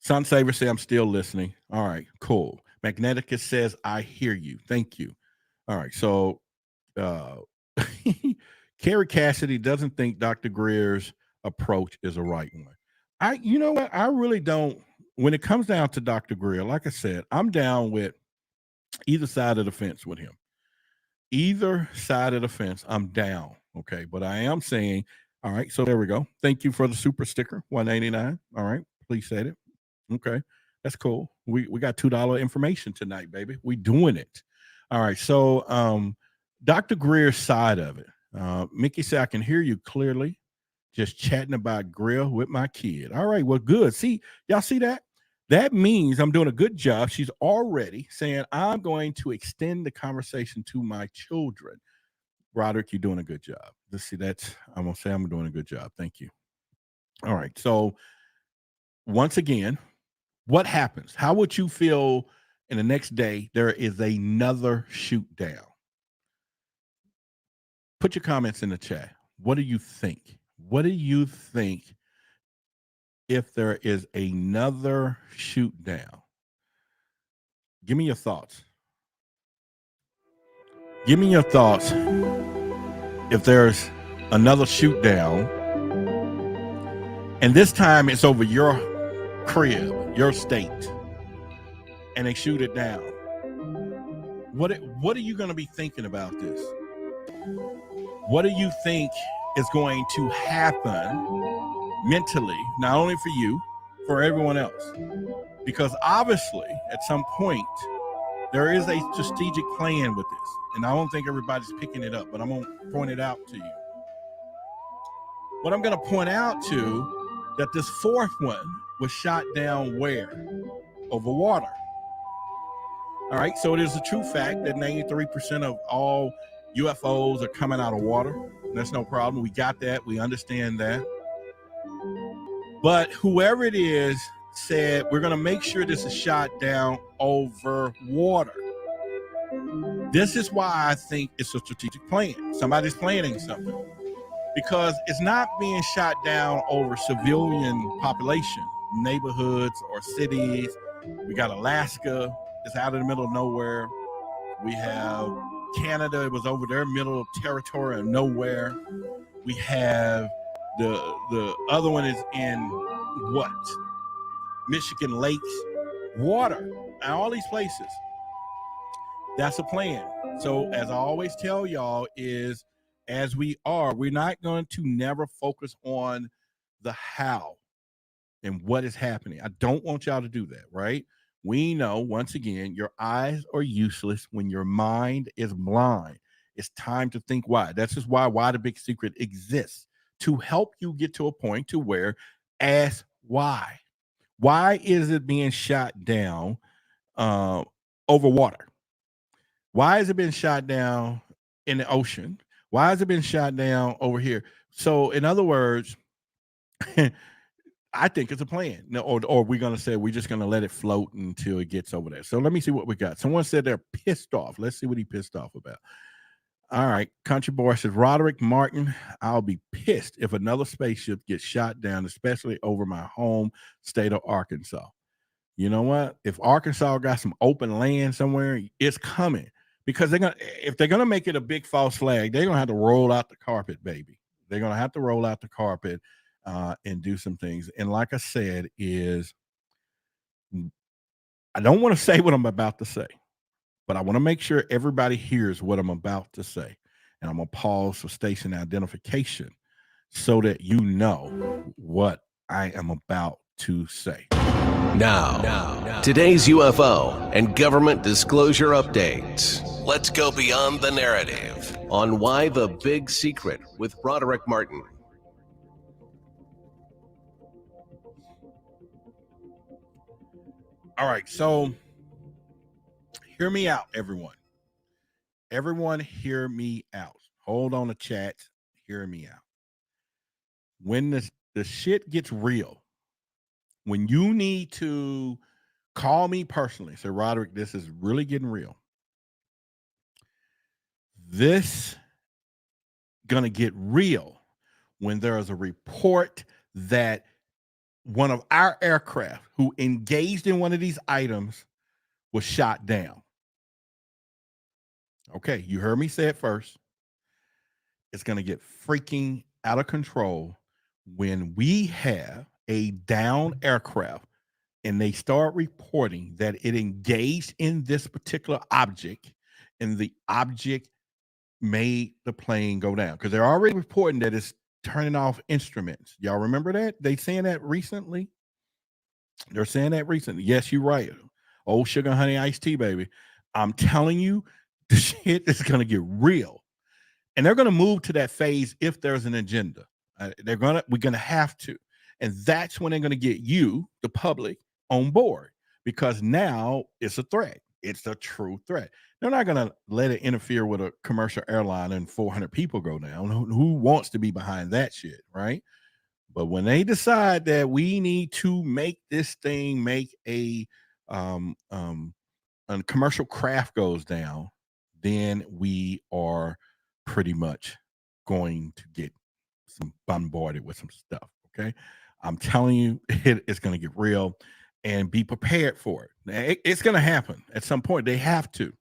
[SPEAKER 2] Sunsaver says, I'm still listening. All right, cool. Magneticus says, I hear you. Thank you. All right. So Carrie Cassidy doesn't think Dr. Greer's approach is a right one. You know what? I really don't. When it comes down to Dr. Greer, like I said, I'm down with either side of the fence with him. Either side of the fence, I'm down. Okay. But I am saying, all right, so there we go. Thank you for the super sticker, $189. All right. Please say it. Okay. That's cool. We got $2 information tonight, baby. We doing it. All right. So Dr. Greer's side of it. Mickey said, I can hear you clearly. Just chatting about grill with my kid. All right. Well, good. See, y'all see that? That means I'm doing a good job. She's already saying I'm going to extend the conversation to my children. Roderick, you're doing a good job. Let's see, I'm going to say I'm doing a good job. Thank you. All right. So once again, what happens? How would you feel in the next day there is another shoot down? Put your comments in the chat. What do you think? What do you think if there is another shoot down? Give me your thoughts. Give me your thoughts if there's another shoot down, and this time it's over your crib, your state, and they shoot it down. What are you going to be thinking about this? What do you think is going to happen mentally, not only for you, for everyone else? Because obviously, at some point, there is a strategic plan with this. And I don't think everybody's picking it up, but I'm going to point it out to you. What I'm going to point out to, that this fourth one was shot down where? Over water. All right, so it is a true fact that 93% of all UFOs are coming out of water. That's no problem. We got that. We understand that. But whoever it is said, we're going to make sure this is shot down over water. This is why I think it's a strategic plan. Somebody's planning something. Because it's not being shot down over civilian population, neighborhoods or cities. We got Alaska. It's out in the middle of nowhere. We have Canada. It was over their middle territory of nowhere. We have the other one is in what? Michigan lakes, water, and all these places. That's a plan. So as I always tell y'all is, we're not going to never focus on the how and what is happening. I don't want y'all to do that, right? We know, once again, your eyes are useless when your mind is blind. It's time to think wide. That's just why the big secret exists, to help you get to a point to where ask why. Why is it being shot down over water? Why has it been shot down in the ocean? Why has it been shot down over here? So, in other words, I think it's a plan. No, or we're going to say we're just going to let it float until it gets over there. So let me see what we got. Someone said they're pissed off. Let's see what he pissed off about. All right. Country Boy says, Roderick Martin, I'll be pissed if another spaceship gets shot down, especially over my home state of Arkansas. You know what? If Arkansas got some open land somewhere, it's coming, because if they're gonna make it a big false flag, they're gonna have to roll out the carpet, baby. They're gonna have to roll out the carpet and do some things. And like I said, I don't want to say what I'm about to say, but I want to make sure everybody hears what I'm about to say. And I'm gonna pause for station identification so that you know what I am about to say.
[SPEAKER 3] Now, today's UFO and government disclosure updates. Let's go beyond the narrative on Why the Big Secret with Roderick Martin.
[SPEAKER 2] All right, so hear me out, everyone. Everyone hear me out. Hold on the chat. Hear me out. When the shit gets real, when you need to call me personally, say, Roderick, this is really getting real. This gonna get real when there is a report that one of our aircraft who engaged in one of these items was shot down. Okay, you heard me say it first. It's gonna get freaking out of control when we have a down aircraft and they start reporting that it engaged in this particular object and the object made the plane go down, because they're already reporting that it's turning off instruments. Y'all remember that? They saying that recently? They're saying that recently. Yes, you're right. Old sugar, honey, iced tea, baby. I'm telling you, the shit is going to get real. And they're going to move to that phase if there's an agenda. We're going to have to. And that's when they're going to get you, the public, on board, because now it's a threat. It's a true threat. They're not going to let it interfere with a commercial airline and 400 people go down. Who wants to be behind that shit, right? But when they decide that we need to make this thing make a commercial craft goes down, then we are pretty much going to get some bombarded with some stuff. Okay, I'm telling you, it's going to get real, and be prepared for it. It's going to happen at some point. They have to,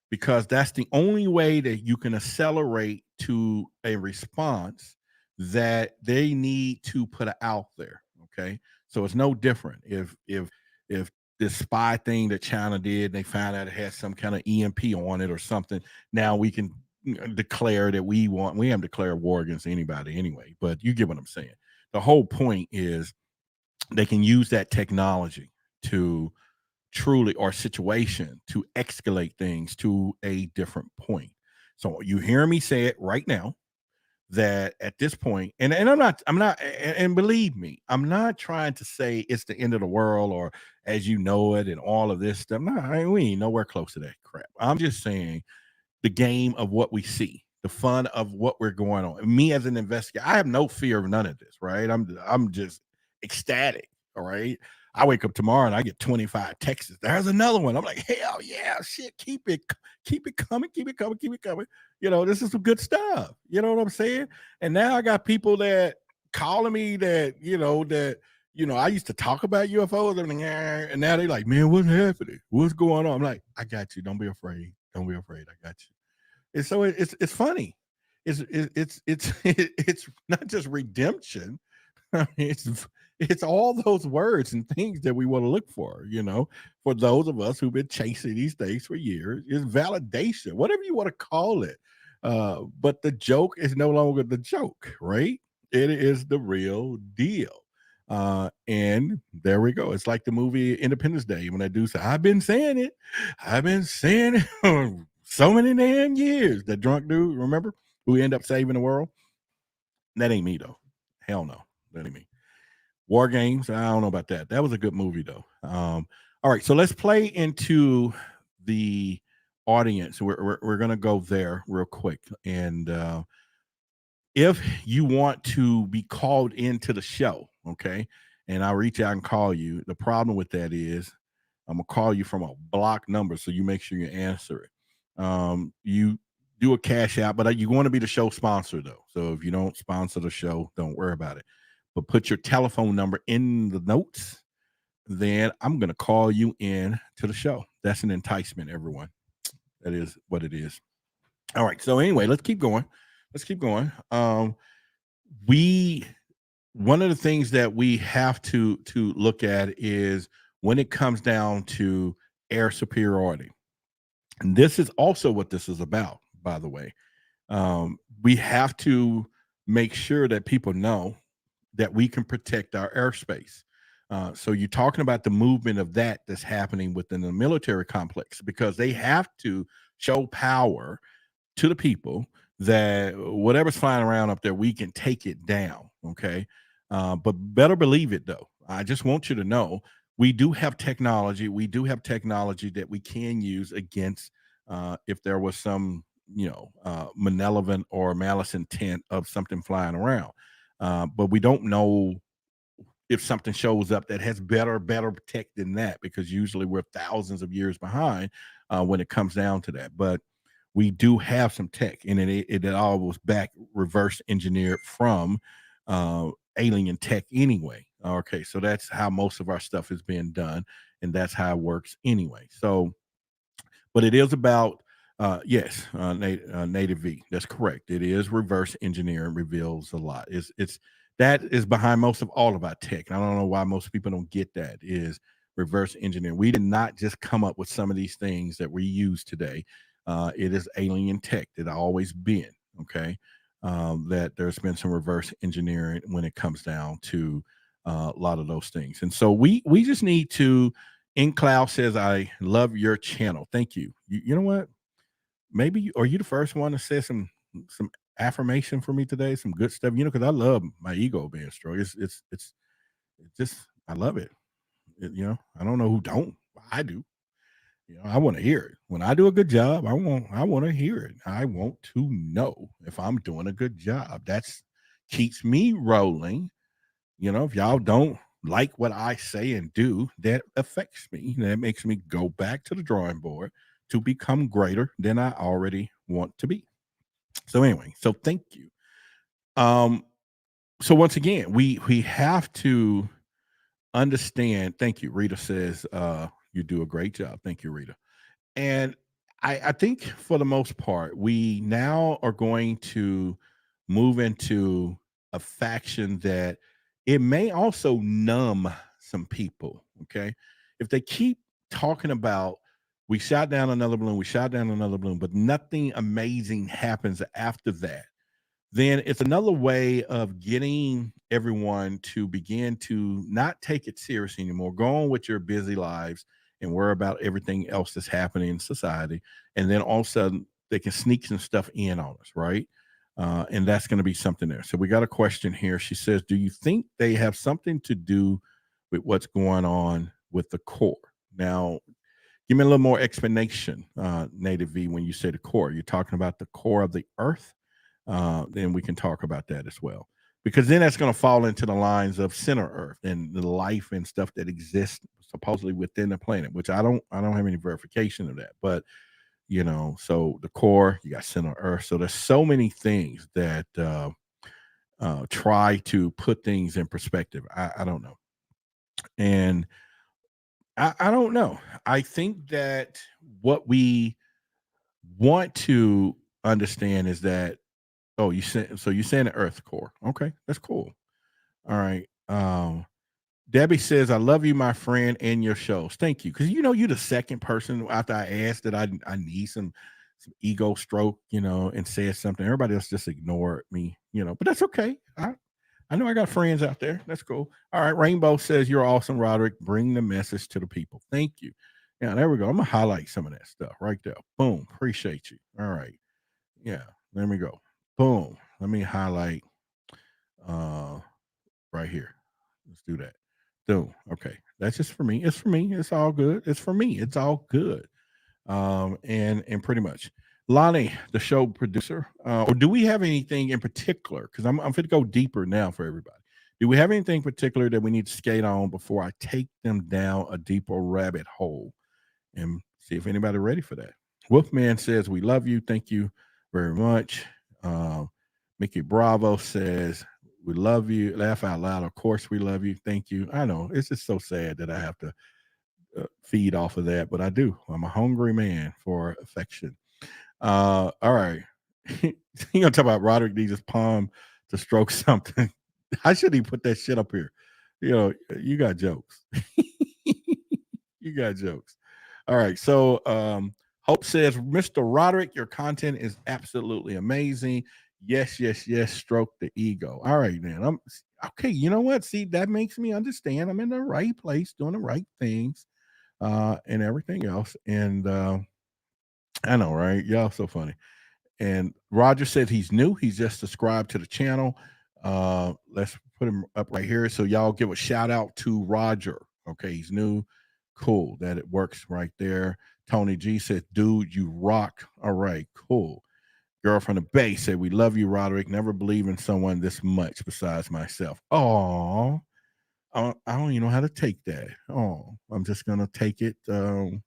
[SPEAKER 2] because that's the only way that you can accelerate to a response that they need to put out there. Okay, so it's no different if this spy thing that China did, they found out it had some kind of EMP on it or something. Now we can declare that we haven't declared war against anybody anyway, but you get what I'm saying. The whole point is they can use that technology to truly, or situation, to escalate things to a different point. So you hear me say it right now, that at this point, and I'm not, and believe me, I'm not trying to say it's the end of the world or as you know it and all of this stuff. No, we ain't nowhere close to that crap. I'm just saying the game of what we see, the fun of what we're going on. Me as an investigator, I have no fear of none of this, right? I'm just ecstatic. All right. I wake up tomorrow and I get 25 texts. There's another one. I'm like, hell yeah, shit, keep it coming, keep it coming. You know, this is some good stuff. You know what I'm saying? And now I got people that calling me that, I used to talk about UFOs and now they're like, man, what's happening? What's going on? I'm like, I got you. Don't be afraid. Don't be afraid. I got you. And so it's funny. It's not just redemption. It's all those words and things that we want to look for, for those of us who've been chasing these things for years. It's validation, whatever you want to call it. But the joke is no longer the joke, right? It is the real deal. And there we go. It's like the movie Independence Day when that dude said, I've been saying it so many damn years. That drunk dude, remember, who ended up saving the world? That ain't me though. Hell no, that ain't me. War Games, I don't know about that. That was a good movie though. All right, so let's play into the audience. We're gonna go there real quick. And if you want to be called into the show, okay, and I'll reach out and call you. The problem with that is I'm gonna call you from a block number, so you make sure you answer it. You do a cash out, but you want to be the show sponsor though. So if you don't sponsor the show, don't worry about it. But put your telephone number in the notes. Then I'm gonna call you in to the show. That's an enticement, everyone. That is what it is. All right. So anyway, let's keep going. One of the things that we have to look at is when it comes down to air superiority. And this is also what this is about, by the way. We have to make sure that people know that we can protect our airspace. So you're talking about the movement of that's happening within the military complex, because they have to show power to the people that whatever's flying around up there, we can take it down. Okay. But better believe it though. I just want you to know we do have technology. We do have technology that we can use against if there was some, malevolent or malice intent of something flying around. But we don't know if something shows up that has better tech than that, because usually we're thousands of years behind when it comes down to that. But we do have some tech, and it all was back reverse engineered from alien tech anyway. Okay, so that's how most of our stuff is being done, and that's how it works anyway. So, but it is about native V. That's correct. It is reverse engineering, reveals a lot. It's that is behind most of all of our tech. And I don't know why most people don't get that, is reverse engineering. We did not just come up with some of these things that we use today. It is alien tech that always been, okay? That there's been some reverse engineering when it comes down to a lot of those things. And so we just need to, InCloud says, I love your channel. Thank you. You know what? Maybe, are you the first one to say some affirmation for me today? Some good stuff, because I love my ego being strong. It's just, I love it. I don't know who don't. I do. I want to hear it. When I do a good job, I want to hear it. I want to know if I'm doing a good job. That's keeps me rolling. If y'all don't like what I say and do, that affects me. That makes me go back to the drawing board to become greater than I already want to be. So anyway, so thank you. So once again, we have to understand. Thank you. Rita says, you do a great job. Thank you, Rita. And I think for the most part, we now are going to move into a faction that it may also numb some people. Okay. If they keep talking about, we shot down another balloon, but nothing amazing happens after that, then it's another way of getting everyone to begin to not take it seriously anymore. Go on with your busy lives and worry about everything else that's happening in society. And then all of a sudden they can sneak some stuff in on us, right? And that's going to be something there. So we got a question here. She says, do you think they have something to do with what's going on with the core? Now, give me a little more explanation, Native V, when you say the core. You're talking about the core of the earth? Then we can talk about that as well, because then that's going to fall into the lines of center earth and the life and stuff that exists supposedly within the planet, which I don't have any verification of that. But so the core, you got center earth. So there's so many things that try to put things in perspective. I don't know. And I don't know. I think that what we want to understand is that, oh, you're saying the earth core. Okay, that's cool. All right. Debbie says, I love you, my friend, and your shows. Thank you. Because you're the second person after I asked that I need some ego stroke, and said something. Everybody else just ignored me, but that's okay. I know I got friends out there. That's cool. All right. Rainbow says, you're awesome, Roderick. Bring the message to the people. Thank you. Yeah, there we go. I'm going to highlight some of that stuff right there. Boom. Appreciate you. All right. Yeah. There we go. Boom. Let me highlight right here. Let's do that. Boom. Okay. That's just for me. It's for me. It's all good. It's for me. It's all good. And pretty much. Lonnie, the show producer, or do we have anything in particular? Because I'm going to go deeper now for everybody. Do we have anything particular that we need to skate on before I take them down a deeper rabbit hole and see if anybody ready for that? Wolfman says, we love you. Thank you very much. Mickey Bravo says, we love you. Laugh out loud. Of course, we love you. Thank you. I know it's just so sad that I have to feed off of that, but I do. I'm a hungry man for affection. All right. You gonna talk about Roderick needs his palm to stroke something. I shouldn't even put that shit up here. You know, you got jokes. You got jokes. All right. So Hope says, Mr. Roderick, your content is absolutely amazing. Yes, yes, yes. Stroke the ego. All right, man. I'm okay. You know what? See, that makes me understand I'm in the right place, doing the right things, and everything else. And I know, right? Y'all so funny. And Roger said he's new. He's just subscribed to the channel. Let's put him up right here. So y'all give a shout out to Roger. Okay, he's new. Cool. That it works right there. Tony G said, dude, you rock. All right, cool. Girl from the Bay said, we love you, Roderick. Never believe in someone this much besides myself. Oh, I don't even know how to take that. Oh, I'm just going to take it. I'm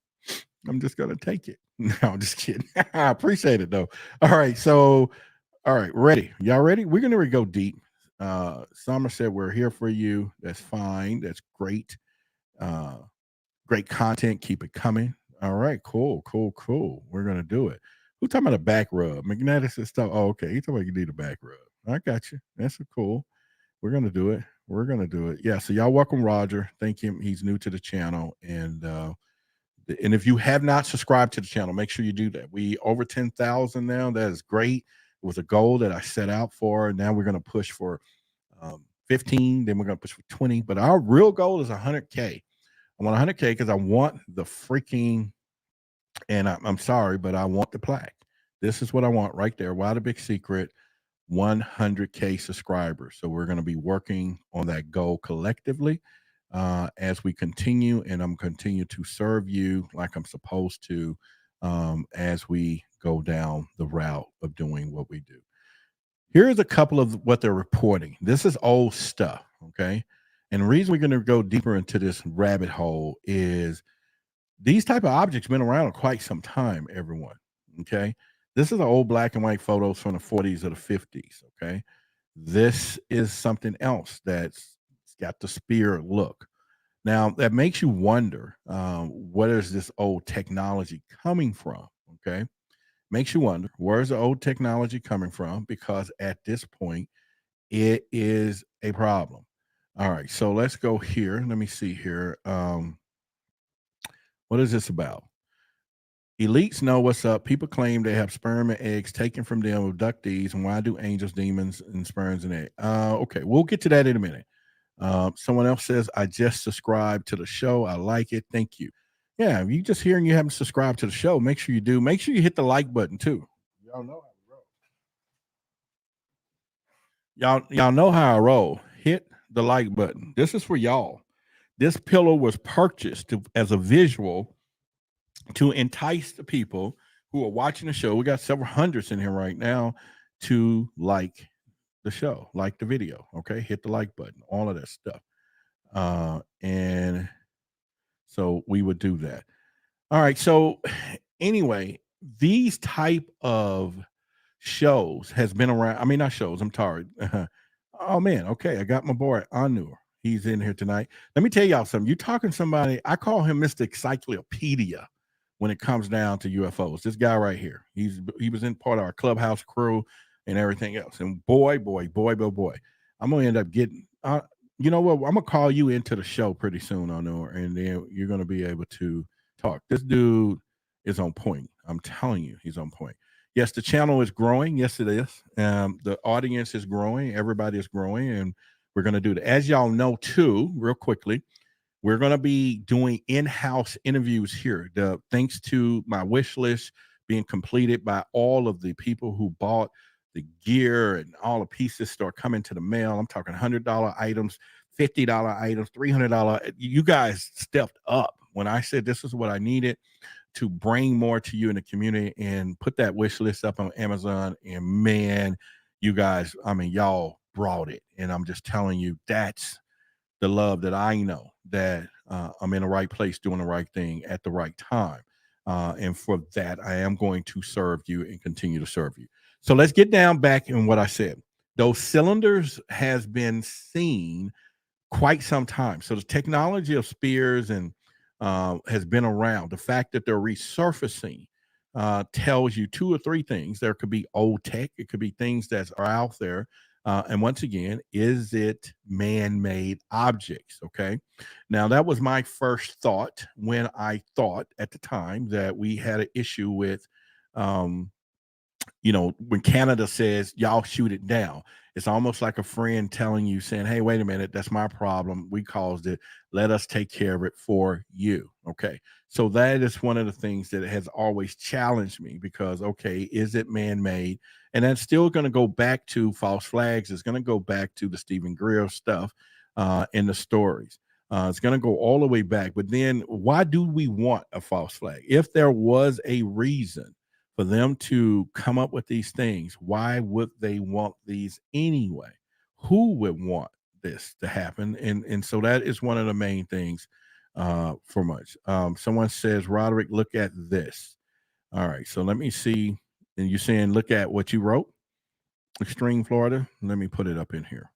[SPEAKER 2] just going to take it. No, I'm just kidding. I appreciate it, though. All right. So, all right. Ready? Y'all ready? We're going to go deep. Summer said, we're here for you. That's fine. That's great. Great content. Keep it coming. All right. Cool. We're going to do it. Who talking about a back rub? Magnetic and stuff. Oh, okay. You talking about you need a back rub. I got you. That's cool. We're going to do it. Yeah. So y'all welcome Roger. Thank him. He's new to the channel. And if you have not subscribed to the channel, make sure you do that. We over 10,000 now. That is great. It was a goal that I set out for. Now we're going to push for 15. Then we're going to push for 20. But our real goal is 100K. I want 100K because I want the freaking, and I'm sorry, but I want the plaque. This is what I want right there. Why the big secret? 100K subscribers. So we're going to be working on that goal collectively as we continue, and I'm continue to serve you like I'm supposed to as we go down the route of doing what we do. Here's a couple of what they're reporting. This is old stuff, okay? And the reason we're going to go deeper into this rabbit hole is these type of objects been around for quite some time, everyone, okay? This is an old black and white photos from the 40s or the 50s, okay? This is something else that's got the spear look. Now, that makes you wonder, what is this old technology coming from, okay? Makes you wonder, where's the old technology coming from? Because at this point, it is a problem. All right, so let's go here. Let me see here. What is this about? Elites know what's up. People claim they have sperm and eggs taken from them abductees. And why do angels, demons, and sperms and eggs? Okay, we'll get to that in a minute. Someone else says, I just subscribed to the show. I like it. Thank you. Yeah, if you just hear and you haven't subscribed to the show, make sure you do. Make sure you hit the like button too. Y'all know how I roll. Y'all know how I roll. Hit the like button. This is for y'all. This pillow was purchased as a visual to entice the people who are watching the show. We got several hundreds in here right now to like the show, like the video. Okay, hit the like button, all of that stuff. And so we would do that. All right. So anyway, these type of shows has been around. I mean, not shows. I'm tired. Oh man. Okay, I got my boy Anu. He's in here tonight. Let me tell y'all something. You talking to somebody? I call him Mr. Encyclopedia when it comes down to UFOs. This guy right here. He was in part of our clubhouse crew and everything else. And boy, I'm gonna end up getting. You know what? I'm gonna call you into the show pretty soon, Anu, and then you're gonna be able to talk. This dude is on point. I'm telling you, he's on point. Yes, the channel is growing. Yes, it is. The audience is growing. Everybody is growing, and We're going to do that. As y'all know, too, real quickly, we're going to be doing in-house interviews here. Thanks to my wish list being completed by all of the people who bought the gear and all the pieces start coming to the mail. I'm talking $100 items, $50 items, $300. You guys stepped up when I said this is what I needed to bring more to you in the community, and put that wish list up on Amazon. And man, you guys, I mean, y'all brought it. And I'm just telling you, that's the love that I know that I'm in the right place, doing the right thing at the right time. And for that, I am going to serve you and continue to serve you. So let's get down back in what I said. Those cylinders has been seen quite some time. So the technology of spears and has been around. The fact that they're resurfacing tells you two or three things. There could be old tech. It could be things that are out there. And once again, is it man-made objects? Okay. Now, that was my first thought when I thought at the time that we had an issue with, when Canada says, y'all shoot it down. It's almost like a friend telling you, saying, hey, wait a minute, that's my problem. We caused it. Let us take care of it for you. Okay. So that is one of the things that has always challenged me, because, okay, is it man-made? And that's still going to go back to false flags. It's going to go back to the Stephen Greer stuff in the stories. It's going to go all the way back. But then why do we want a false flag? If there was a reason for them to come up with these things, why would they want these anyway? Who would want this to happen? And so that is one of the main things for much. Someone says, Roderick, look at this. All right, so let me see. And you're saying, look at what you wrote? Extreme Florida. Let me put it up in here.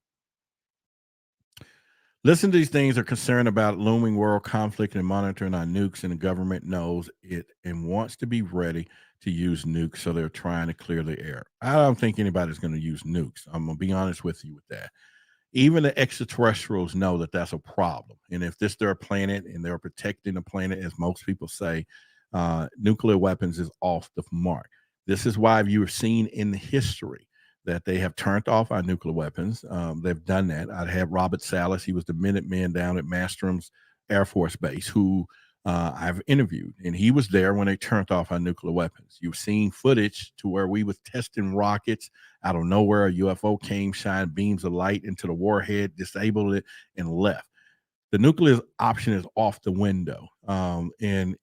[SPEAKER 2] Listen to these things are concerned about looming world conflict and monitoring our nukes, and the government knows it and wants to be ready to use nukes, so they're trying to clear the air. I don't think anybody's going to use nukes. I'm going to be honest with you with that. Even the extraterrestrials know that that's a problem. And if this their planet and they're protecting the planet, as most people say, nuclear weapons is off the mark. This is why you have seen in history that they have turned off our nuclear weapons. They've done that. I had Robert Salas. He was the Minuteman down at Mastrom's Air Force Base, who I've interviewed, and he was there when they turned off our nuclear weapons. You've seen footage to where we was testing rockets out of nowhere. A UFO came, shined beams of light into the warhead, disabled it, and left. The nuclear option is off the window, and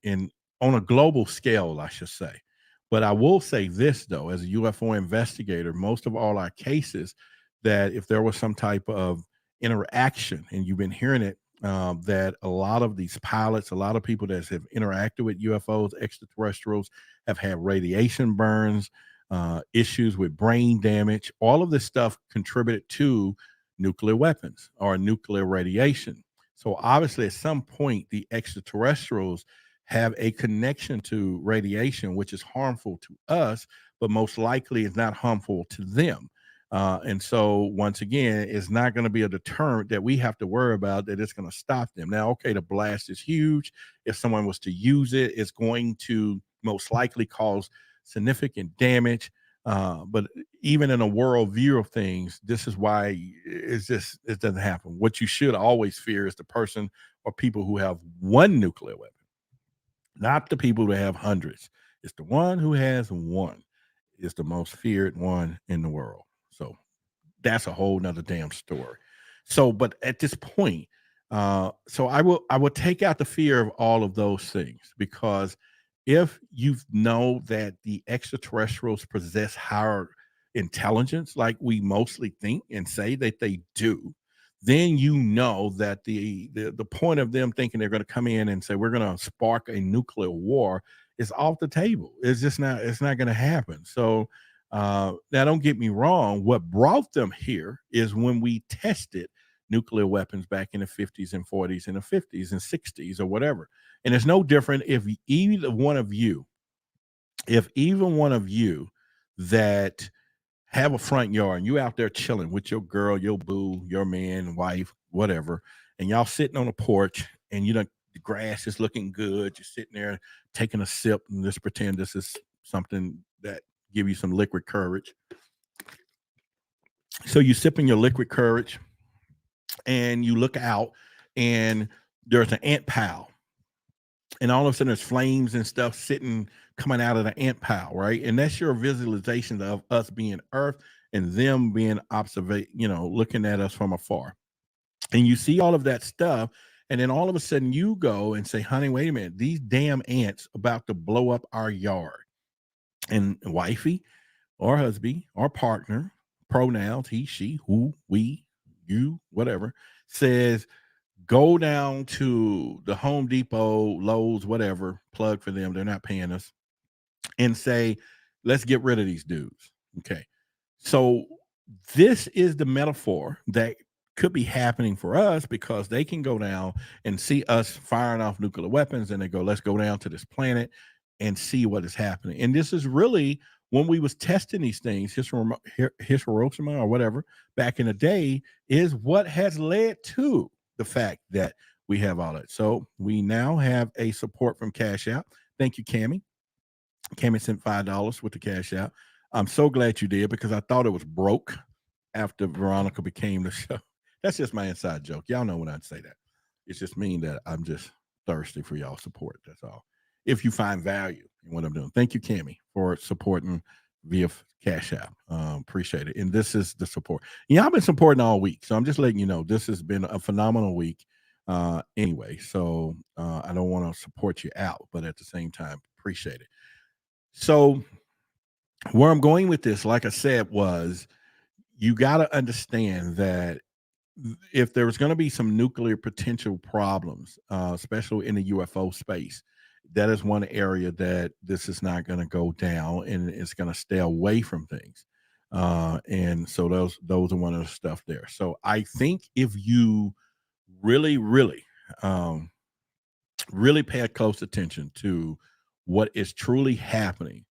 [SPEAKER 2] on a global scale, I should say. But I will say this, though, as a UFO investigator, most of all our cases, that if there was some type of interaction, and you've been hearing it, that a lot of these pilots, a lot of people that have interacted with UFOs, extraterrestrials, have had radiation burns, issues with brain damage. All of this stuff contributed to nuclear weapons or nuclear radiation. So obviously, at some point, the extraterrestrials have a connection to radiation, which is harmful to us, but most likely is not harmful to them. And so once again, it's not going to be a deterrent that we have to worry about that it's going to stop them. Now, okay, the blast is huge. If someone was to use it, it's going to most likely cause significant damage. But even in a world view of things, this is why it doesn't happen. What you should always fear is the person or people who have one nuclear weapon. Not the people who have hundreds. It's the one who has one is the most feared one in the world. So that's a whole nother damn story. So, but at this point, so I will take out the fear of all of those things, because if you know that the extraterrestrials possess higher intelligence, like we mostly think and say that they do, then you know that the point of them thinking they're going to come in and say we're going to spark a nuclear war is off the table. It's not going to happen. So now, don't get me wrong. What brought them here is when we tested nuclear weapons back in the 50s and 40s and the 50s and 60s or whatever. And it's no different if either one of you that have a front yard and you out there chilling with your girl, your boo, your man, wife, whatever, and y'all sitting on a porch and the grass is looking good. You're sitting there taking a sip, and just pretend this is something that give you some liquid courage. So you sipping your liquid courage, and you look out and there's an ant pile, and all of a sudden there's flames and stuff coming out of the ant pile, right? And that's your visualization of us being Earth and them being looking at us from afar. And you see all of that stuff, and then all of a sudden you go and say, honey, wait a minute, these damn ants about to blow up our yard. And wifey or husband or partner, pronouns, he, she, who, we, you, whatever, says, go down to the Home Depot, Lowe's, whatever, plug for them, they're not paying us, and say, let's get rid of these dudes. Okay. So this is the metaphor that could be happening for us, because they can go down and see us firing off nuclear weapons, and they go, let's go down to this planet and see what is happening. And this is really when we was testing these things, Hiroshima or whatever, back in the day, is what has led to the fact that we have all that. So we now have a support from Cash App. Thank you, Cammie. Cammie sent $5 with the Cash App. I'm so glad you did, because I thought it was broke after Veronica became the show. That's just my inside joke. Y'all know when I'd say that. It's just mean that I'm just thirsty for y'all support. That's all. If you find value in what I'm doing. Thank you, Cammie, for supporting via Cash App. Appreciate it. And this is the support. I've been supporting all week, so I'm just letting you know this has been a phenomenal week. Anyway, so I don't want to support you out, but at the same time, appreciate it. So where I'm going with this, like I said, was you got to understand that if there was going to be some nuclear potential problems, especially in the UFO space, that is one area that this is not going to go down, and it's going to stay away from things. And so those are one of the stuff there. So I think if you really, really, really pay close attention to what is truly happening,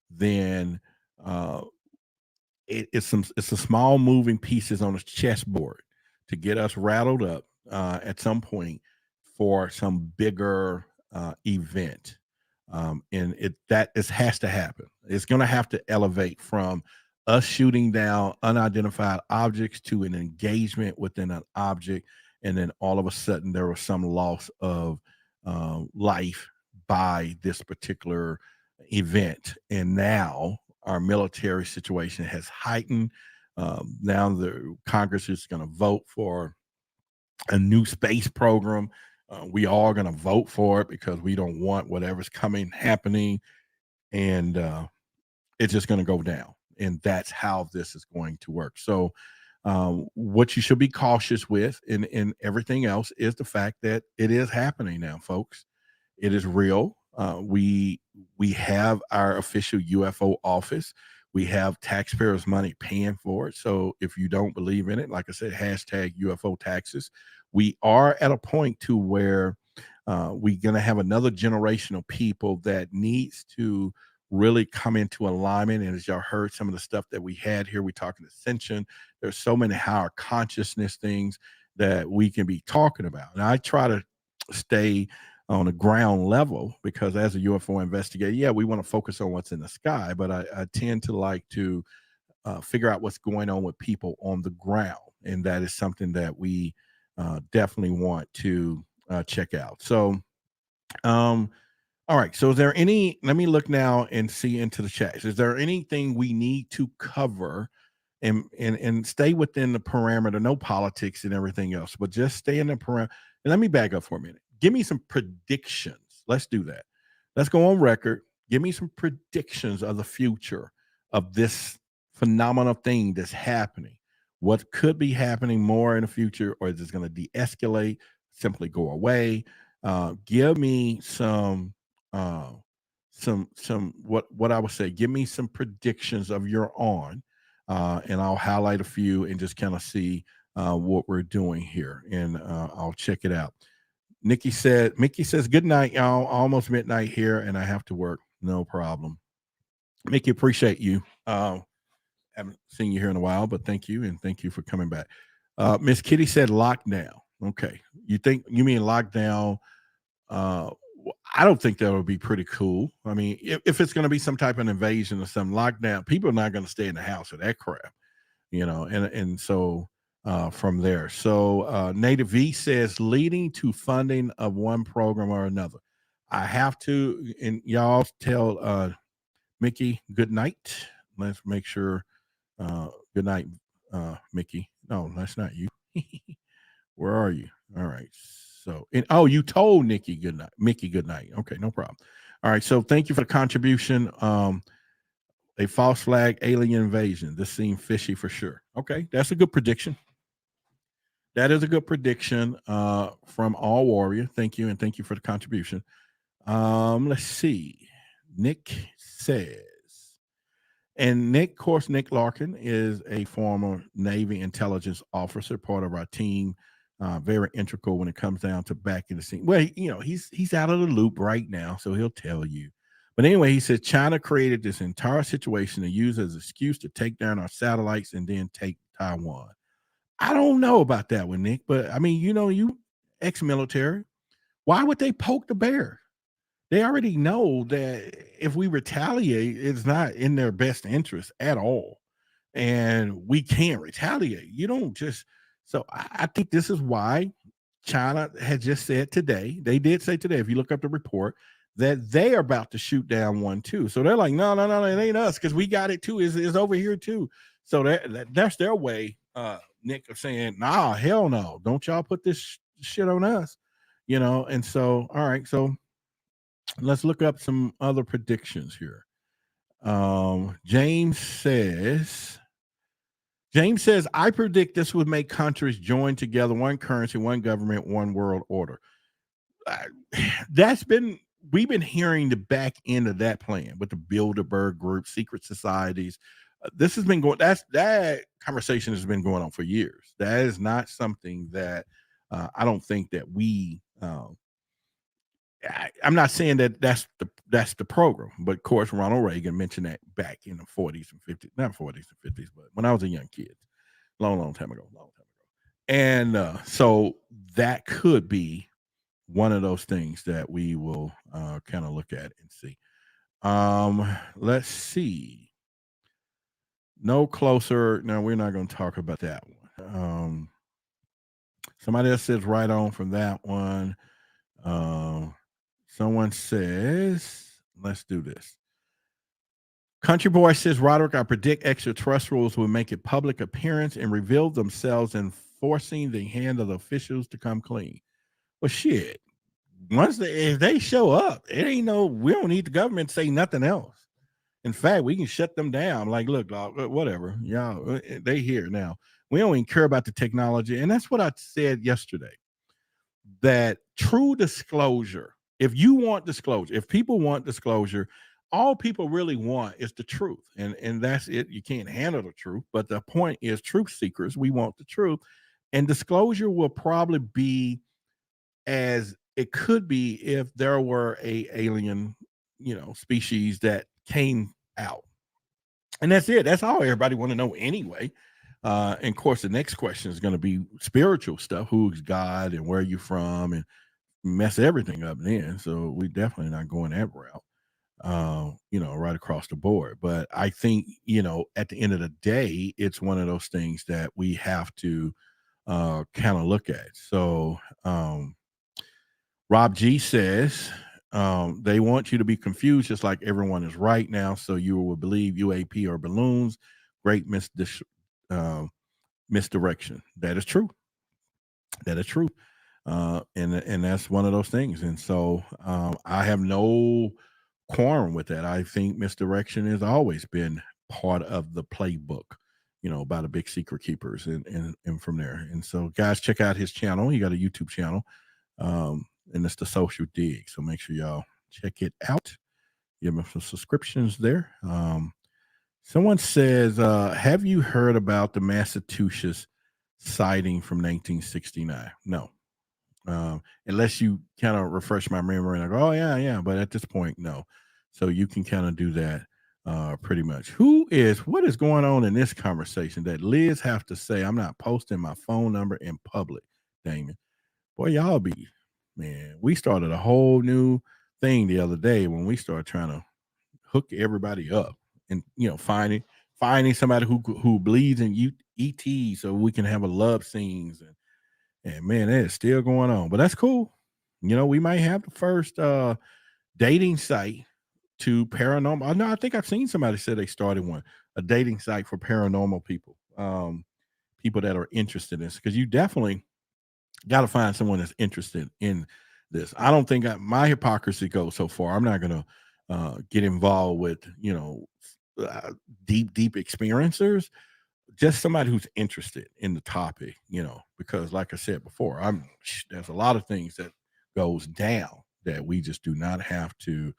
[SPEAKER 2] then it's a small moving pieces on a chessboard to get us rattled up at some point for some bigger event. And it has to happen. It's going to have to elevate from us shooting down unidentified objects to an engagement within an object. And then all of a sudden there was some loss of life by this particular event. And now our military situation has heightened. Now the Congress is going to vote for a new space program. We are going to vote for it because we don't want whatever's happening. And it's just going to go down. And that's how this is going to work. So what you should be cautious with in everything else is the fact that it is happening now, folks. It is real. We have our official UFO office. We have taxpayers' money paying for it. So if you don't believe in it, like I said, hashtag UFO taxes. We are at a point to where we're going to have another generation of people that needs to really come into alignment. And as y'all heard some of the stuff that we had here, we talking ascension. There's so many higher consciousness things that we can be talking about. And I try to stay on a ground level because as a UFO investigator, we want to focus on what's in the sky, but I tend to like to figure out what's going on with people on the ground. And that is something that we definitely want to check out. So, all right. So is there let me look now and see into the chat. Is there anything we need to cover and stay within the parameter, no politics and everything else, but just stay in the parameter. And let me back up for a minute. Give me some predictions. Let's do that. Let's go on record. Give me some predictions of the future of this phenomenal thing that's happening. What could be happening more in the future, or is it going to de-escalate, simply go away? Give me some what I would say. Give me some predictions of your own, and I'll highlight a few and just kind of see what we're doing here, and I'll check it out. Mickey says, good night, y'all. Almost midnight here, and I have to work. No problem. Mickey, appreciate you. Haven't seen you here in a while, but thank you, and thank you for coming back. Miss Kitty said lockdown. Okay. You mean lockdown? I don't think that would be pretty cool. I mean, if it's going to be some type of invasion or some lockdown, people are not going to stay in the house with that crap, and so from there. So Native V says leading to funding of one program or another. I have to, and y'all tell Mickey good night. Let's make sure. Good night, Mickey. No, that's not you. Where are you? All right. So, you told Mickey good night. Okay, no problem. All right. So, thank you for the contribution. A false flag alien invasion. This seemed fishy for sure. Okay, that's a good prediction. That is a good prediction from All Warrior. Thank you, and thank you for the contribution. Let's see. Nick says, and Nick Larkin is a former Navy intelligence officer, part of our team. Very integral when it comes down to back in the scene. Well, he's out of the loop right now, so he'll tell you. But anyway, he said China created this entire situation to use as an excuse to take down our satellites and then take Taiwan. I don't know about that one, Nick, but I mean, you ex-military, why would they poke the bear? They already know that if we retaliate, it's not in their best interest at all. And we can't retaliate. You don't just, so I think this is why China had just said today, they did say today, if you look up the report, that they are about to shoot down one too. So they're like, no, it ain't us, because we got it too. It's over here too. So that's their way, Nick, of saying, nah, hell no. Don't y'all put this shit on us. And so, all right, so let's look up some other predictions here. James says, I predict this would make countries join together, one currency, one government, one world order. We've been hearing the back end of that plan with the Bilderberg group, secret societies. This has been that conversation has been going on for years. That is not something that I don't think that we. I'm not saying that that's the program, but of course Ronald Reagan mentioned that back in the 40s and 50s, not 40s and 50s, but when I was a young kid, long time ago. And so that could be one of those things that we will kind of look at and see. Let's see. No closer. No, we're not going to talk about that one. Somebody else says right on from that one. Someone says, let's do this. Country Boy says, Roderick, I predict extraterrestrials will make a public appearance and reveal themselves, and forcing the hand of the officials to come clean. Well, shit. If they show up, we don't need the government to say nothing else. In fact, we can shut them down. Like, look, whatever. Y'all, they here now. We don't even care about the technology. And that's what I said yesterday. That true disclosure, if people want disclosure, all people really want is the truth. And that's it. You can't handle the truth. But the point is, truth seekers, we want the truth. And disclosure will probably be as it could be if there were a alien, species that came out. And that's it. That's all everybody want to know anyway. And of course, the next question is going to be spiritual stuff. Who's God and where are you from, and mess everything up then. So we definitely not going that route, right across the board. But I think, at the end of the day, it's one of those things that we have to kind of look at. So Rob G says, they want you to be confused just like everyone is right now. So you will believe UAP or balloons. Great misdirection. That is true. And that's one of those things. And so I have no quorum with that. I think misdirection has always been part of the playbook, by the big secret keepers and from there. And so guys, check out his channel. He got a YouTube channel. And it's the Social Dig. So make sure y'all check it out. Give him some subscriptions there. Someone says, have you heard about the Massachusetts sighting from 1969? No. Unless you kind of refresh my memory and I go, oh, yeah. But at this point, no. So you can kind of do that pretty much. What is going on in this conversation that Liz have to say, I'm not posting my phone number in public, Damon? Boy, man, we started a whole new thing the other day when we started trying to hook everybody up and, finding finding somebody who believes in ET so we can have a love scenes and man, that is still going on. But that's cool. You know, we might have the first dating site to paranormal. No, I think I've seen somebody say they started one, a dating site for paranormal people, people that are interested in this, because you definitely got to find someone that's interested in this. I don't think my hypocrisy goes so far. I'm not going to get involved with, you know, deep experiencers. Just somebody who's interested in the topic, you know, because like I said before, there's a lot of things that goes down that we just do not have to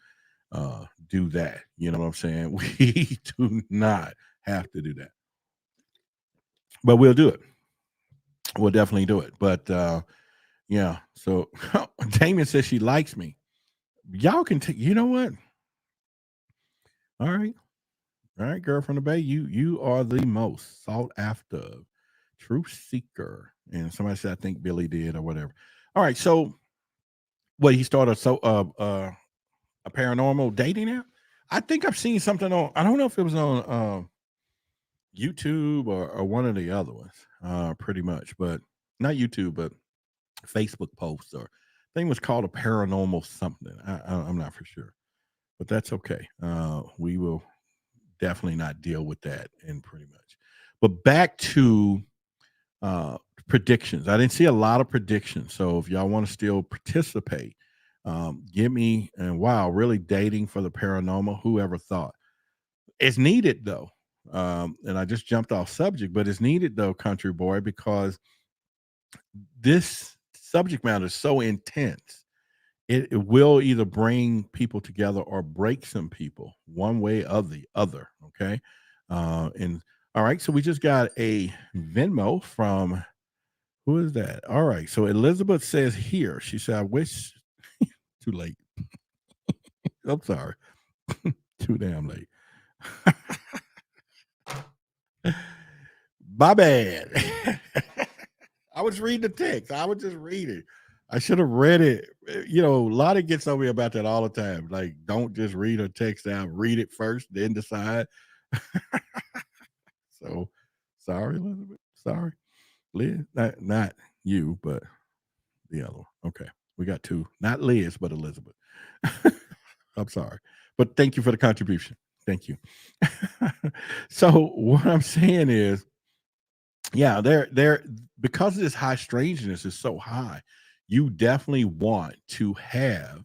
[SPEAKER 2] do that. You know what I'm saying? We do not have to do that, but we'll do it. We'll definitely do it. But yeah. So Damien says she likes me. Y'all can you know what? All right, girl from the Bay. You are the most sought after truth seeker. And somebody said, I think Billy did or whatever. All right. So what, he started a paranormal dating app? I think I've seen something on, I don't know if it was on YouTube or one of the other ones, pretty much, but not YouTube, but Facebook posts, or I think it was called a paranormal something. I'm not for sure, but that's okay. We will definitely not deal with that in pretty much. But back to predictions. I didn't see a lot of predictions. So if y'all want to still participate, give me, and wow, really dating for the paranormal. Whoever thought? It's needed though. And I just jumped off subject, but it's needed though, country boy, because this subject matter is so intense. It will either bring people together or break some people one way or the other. Okay. And all right. So we just got a Venmo from, who is that? All right. So Elizabeth says here, she said, I wish, too late. I'm sorry. Too damn late. My bad. I was reading the text. I was just reading. I should have read it. You know, Lottie gets on me about that all the time. Like, don't just read a text out. Read it first, then decide. So, sorry, Elizabeth. Sorry. Liz. Not you, but the other one. Okay. We got two. Not Liz, but Elizabeth. I'm sorry. But thank you for the contribution. Thank you. So what I'm saying is, yeah, they're because this high strangeness is so high, you definitely want to have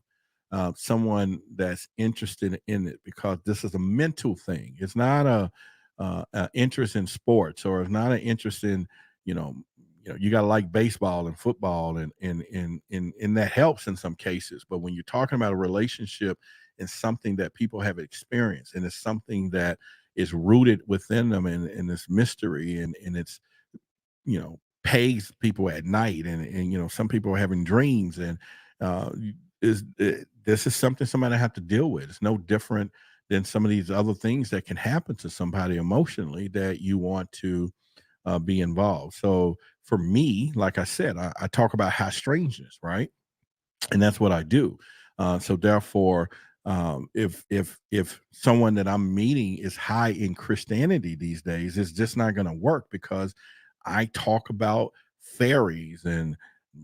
[SPEAKER 2] someone that's interested in it, because this is a mental thing. It's not a interest in sports, or it's not an interest in, you got to like baseball and football, and that helps in some cases. But when you're talking about a relationship and something that people have experienced, and it's something that is rooted within them, and this mystery, and it's, pays people at night, and some people are having dreams, and this is something somebody have to deal with. It's no different than some of these other things that can happen to somebody emotionally that you want to be involved. So for me, like I said, I talk about high strangeness, right? And that's what I do. So therefore, if someone that I'm meeting is high in Christianity these days, it's just not going to work, because I talk about fairies and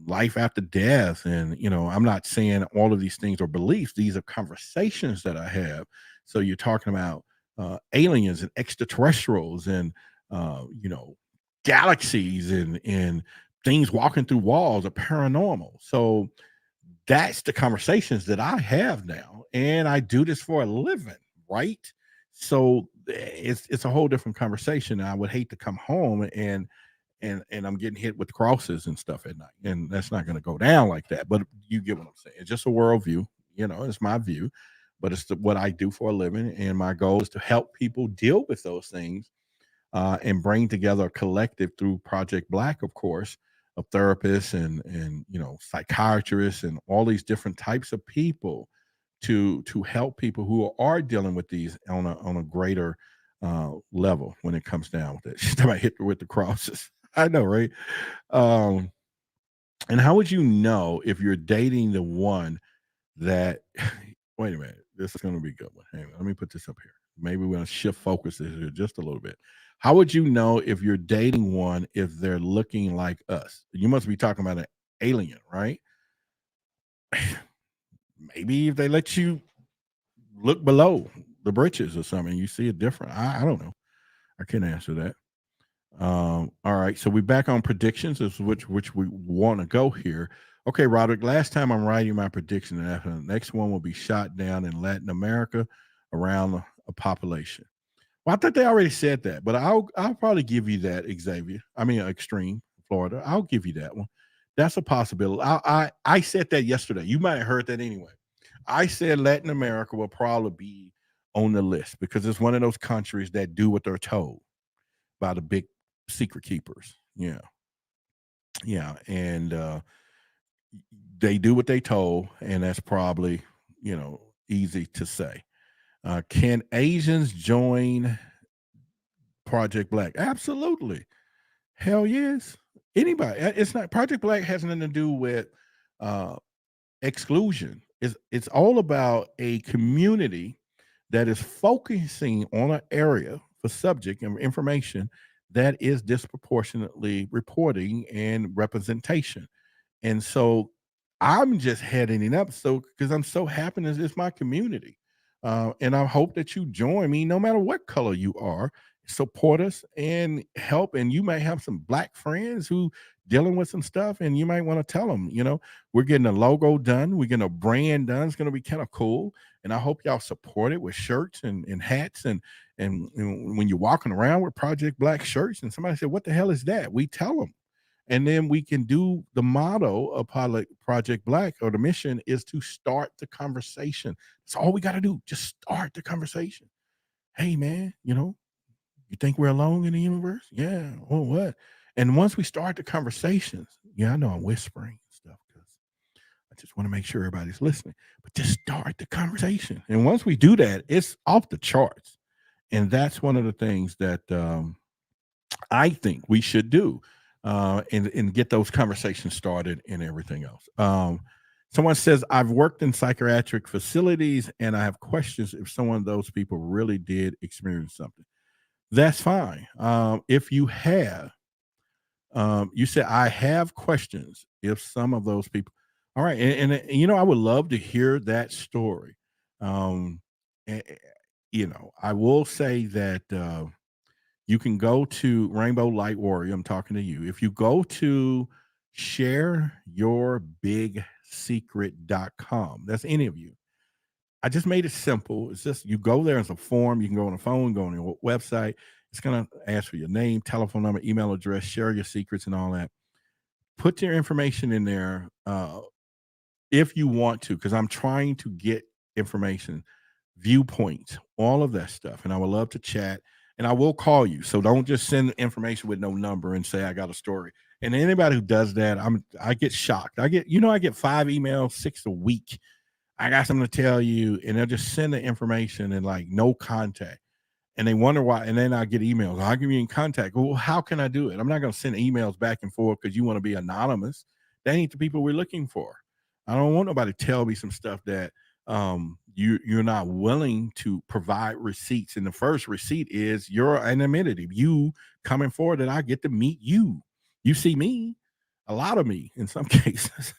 [SPEAKER 2] life after death. And, I'm not saying all of these things are beliefs. These are conversations that I have. So you're talking about aliens and extraterrestrials, and, galaxies, and things walking through walls are paranormal. So that's the conversations that I have now. And I do this for a living, right? So it's a whole different conversation. I would hate to come home and I'm getting hit with crosses and stuff at night. And that's not going to go down like that. But you get what I'm saying. It's just a worldview. It's my view, but it's what I do for a living. And my goal is to help people deal with those things, and bring together a collective through Project Black, of course, of therapists and psychiatrists and all these different types of people to help people who are dealing with these on a greater level when it comes down with it. She's talking about hit with the crosses. I know, right? And how would you know if you're dating the one that wait a minute, this is going to be a good one. Hang on, let me put this up here. Maybe we're going to shift focuses here just a little bit. How would you know if you're dating one if they're looking like us? You must be talking about an alien, right? Maybe if they let you look below the britches or something, you see it different. I don't know. I can't answer that. All right, so we're back on predictions, is which we want to go here. Okay, Roderick, last time I'm writing my prediction, and the next one will be shot down in Latin America around a population. Well, I thought they already said that, but I'll probably give you that, Xavier. I mean, Extreme, Florida. I'll give you that one. That's a possibility. I said that yesterday. You might have heard that anyway. I said Latin America will probably be on the list because it's one of those countries that do what they're told by the big secret keepers. Yeah. And they do what they told, and that's probably, easy to say. Can Asians join Project Black? Absolutely. Hell yes. Anybody. It's not, Project Black has nothing to do with exclusion. It's all about a community that is focusing on an area for subject and information that is disproportionately reporting and representation. And so I'm just heading up because I'm so happy it's my community. And I hope that you join me no matter what color you are. Support us and help. And you may have some Black friends who dealing with some stuff, and you might want to tell them, we're getting a logo done. We're getting a brand done. It's going to be kind of cool. And I hope y'all support it with shirts and hats. And when you're walking around with Project Black shirts and somebody said, what the hell is that? We tell them. And then we can do the motto of Project Black, or the mission is to start the conversation. That's all we got to do. Just start the conversation. Hey, man, you think we're alone in the universe? Yeah. Well, what? And once we start the conversations, I know I'm whispering stuff because I just want to make sure everybody's listening, but just start the conversation. And once we do that, it's off the charts. And that's one of the things that I think we should do. And get those conversations started and everything else. Someone says, I've worked in psychiatric facilities and I have questions if some of those people really did experience something. That's fine. If you have, you said, I have questions if some of those people. All right. And I would love to hear that story. I will say that, you can go to Rainbow Light Warrior. I'm talking to you. If you go to shareyourbigSecret.com, that's any of you. I just made it simple. It's just you go there as a form. You can go on a phone, go on your website. It's going to ask for your name, telephone number, email address, share your secrets and all that. Put your information in there if you want to, because I'm trying to get information, viewpoints, all of that stuff. And I would love to chat. And I will call you. So don't just send information with no number and say I got a story. And anybody who does that, I get shocked. I get 5 emails, 6 a week. I got something to tell you, and they'll just send the information and like no contact. And they wonder why. And then I get emails. I'll give you in contact. Well, how can I do it? I'm not going to send emails back and forth because you want to be anonymous. That ain't the people we're looking for. I don't want nobody to tell me some stuff that you're not willing to provide receipts. And the first receipt is your anonymity. You coming forward that I get to meet you. You see me, a lot of me in some cases.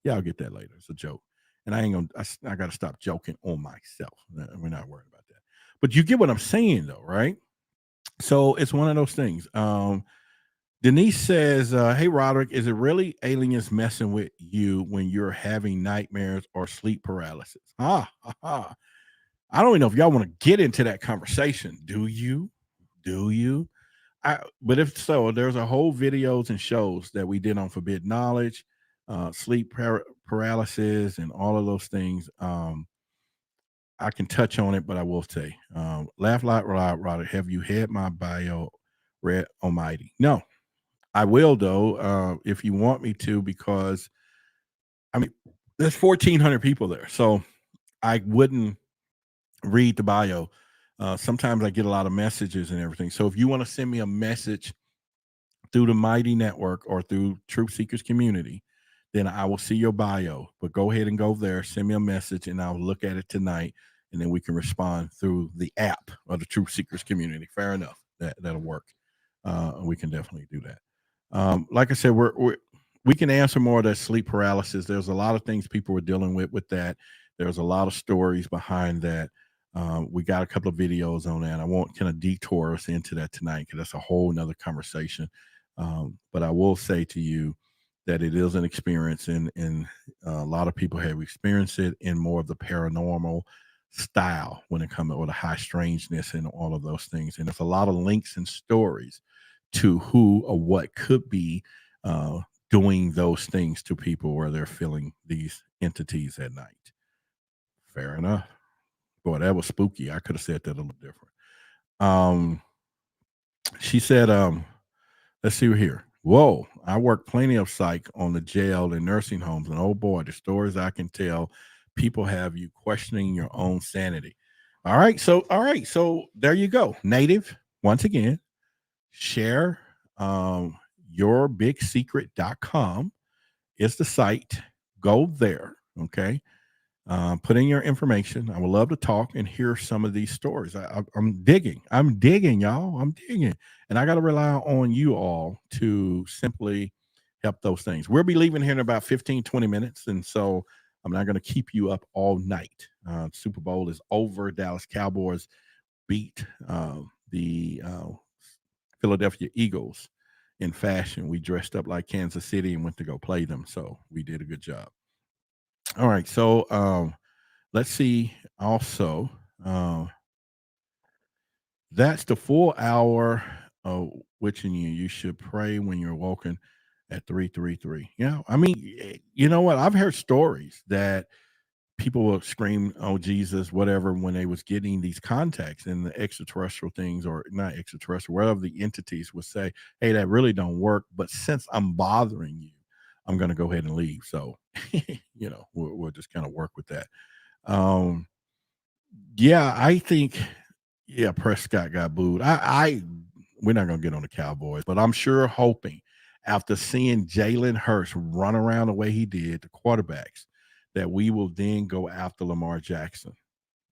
[SPEAKER 2] Yeah, I'll get that later. It's a joke. And I got to stop joking on myself. We're not worried about that. But you get what I'm saying though, right? So it's one of those things. Denise says, hey, Roderick, is it really aliens messing with you when you're having nightmares or sleep paralysis? I don't even know if y'all want to get into that conversation. Do you? But if so, there's a whole videos and shows that we did on Forbidden Knowledge, sleep paralysis, and all of those things. I can touch on it, but I will say, laugh loud, Roderick. Have you had my bio read Almighty? No. I will, though, if you want me to, because, there's 1,400 people there. So I wouldn't read the bio. Sometimes I get a lot of messages and everything. So if you want to send me a message through the Mighty Network or through Truth Seekers Community, then I will see your bio. But go ahead and go there, send me a message, and I'll look at it tonight and then we can respond through the app of the Truth Seekers community. Fair enough. That'll work. We can definitely do that. Like I said, we can answer more of that sleep paralysis. There's a lot of things people were dealing with that. There's a lot of stories behind that. We got a couple of videos on that. I won't kind of detour us into that tonight because that's a whole nother conversation. But I will say to you that it is an experience, and a lot of people have experienced it in more of the paranormal style when it comes to the high strangeness and all of those things. And there's a lot of links and stories to who or what could be doing those things to people where they're feeling these entities at night. Fair enough. Boy, that was spooky. I could have said that a little different. She said, let's see here. Whoa, I work plenty of psych on the jail and nursing homes, and oh boy, the stories I can tell, people have you questioning your own sanity. All right, so there you go. Native, once again, share yourbigSecret.com is the site. Go there, okay? Put in your information. I would love to talk and hear some of these stories. I'm digging, y'all. I'm digging. And I got to rely on you all to simply help those things. We'll be leaving here in about 15, 20 minutes. And so I'm not going to keep you up all night. Super Bowl is over. Dallas Cowboys beat the Philadelphia Eagles in fashion. We dressed up like Kansas City and went to go play them. So we did a good job. All right. So let's see. Also, that's the full hour of witching you should pray when you're woken at 333. Yeah. I mean, you know what? I've heard stories that people will scream, "Oh, Jesus," whatever, when they was getting these contacts, and the extraterrestrial things, or not extraterrestrial, whatever the entities would say, "Hey, that really don't work. But since I'm bothering you, I'm going to go ahead and leave." So, we'll just kind of work with that. Yeah, I think, Prescott got booed. We're not going to get on the Cowboys, but I'm sure hoping after seeing Jalen Hurts run around the way he did, the quarterbacks, that we will then go after Lamar Jackson.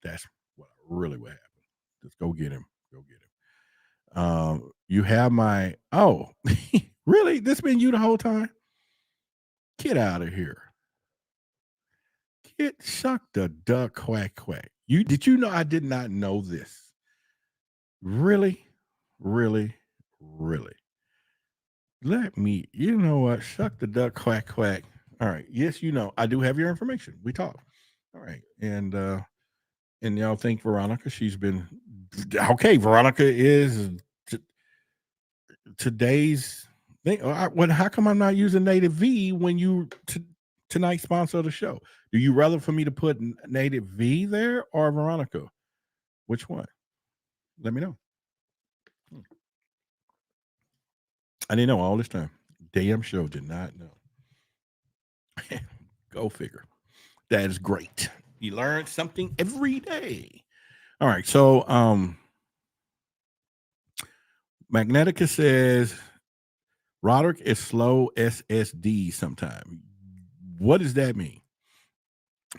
[SPEAKER 2] That's what really would happen. Just go get him. Go get him. You have my, really? This been you the whole time? Get out of here. Get shuck the duck, quack, quack. Did you know I did not know this? Really? Really? Really? Let me, you know what? Shuck the duck, quack, quack. All right. Yes, I do have your information. We talked. All right. And y'all think Veronica, she's been okay. Veronica is today's thing. How come I'm not using Native V when you tonight's sponsor of the show? Do you rather for me to put Native V there or Veronica? Which one? Let me know. I didn't know all this time. Damn show did not know. Go figure. That is great. You learn something every day. All right. So Magnetica says Roderick is slow SSD sometime. What does that mean?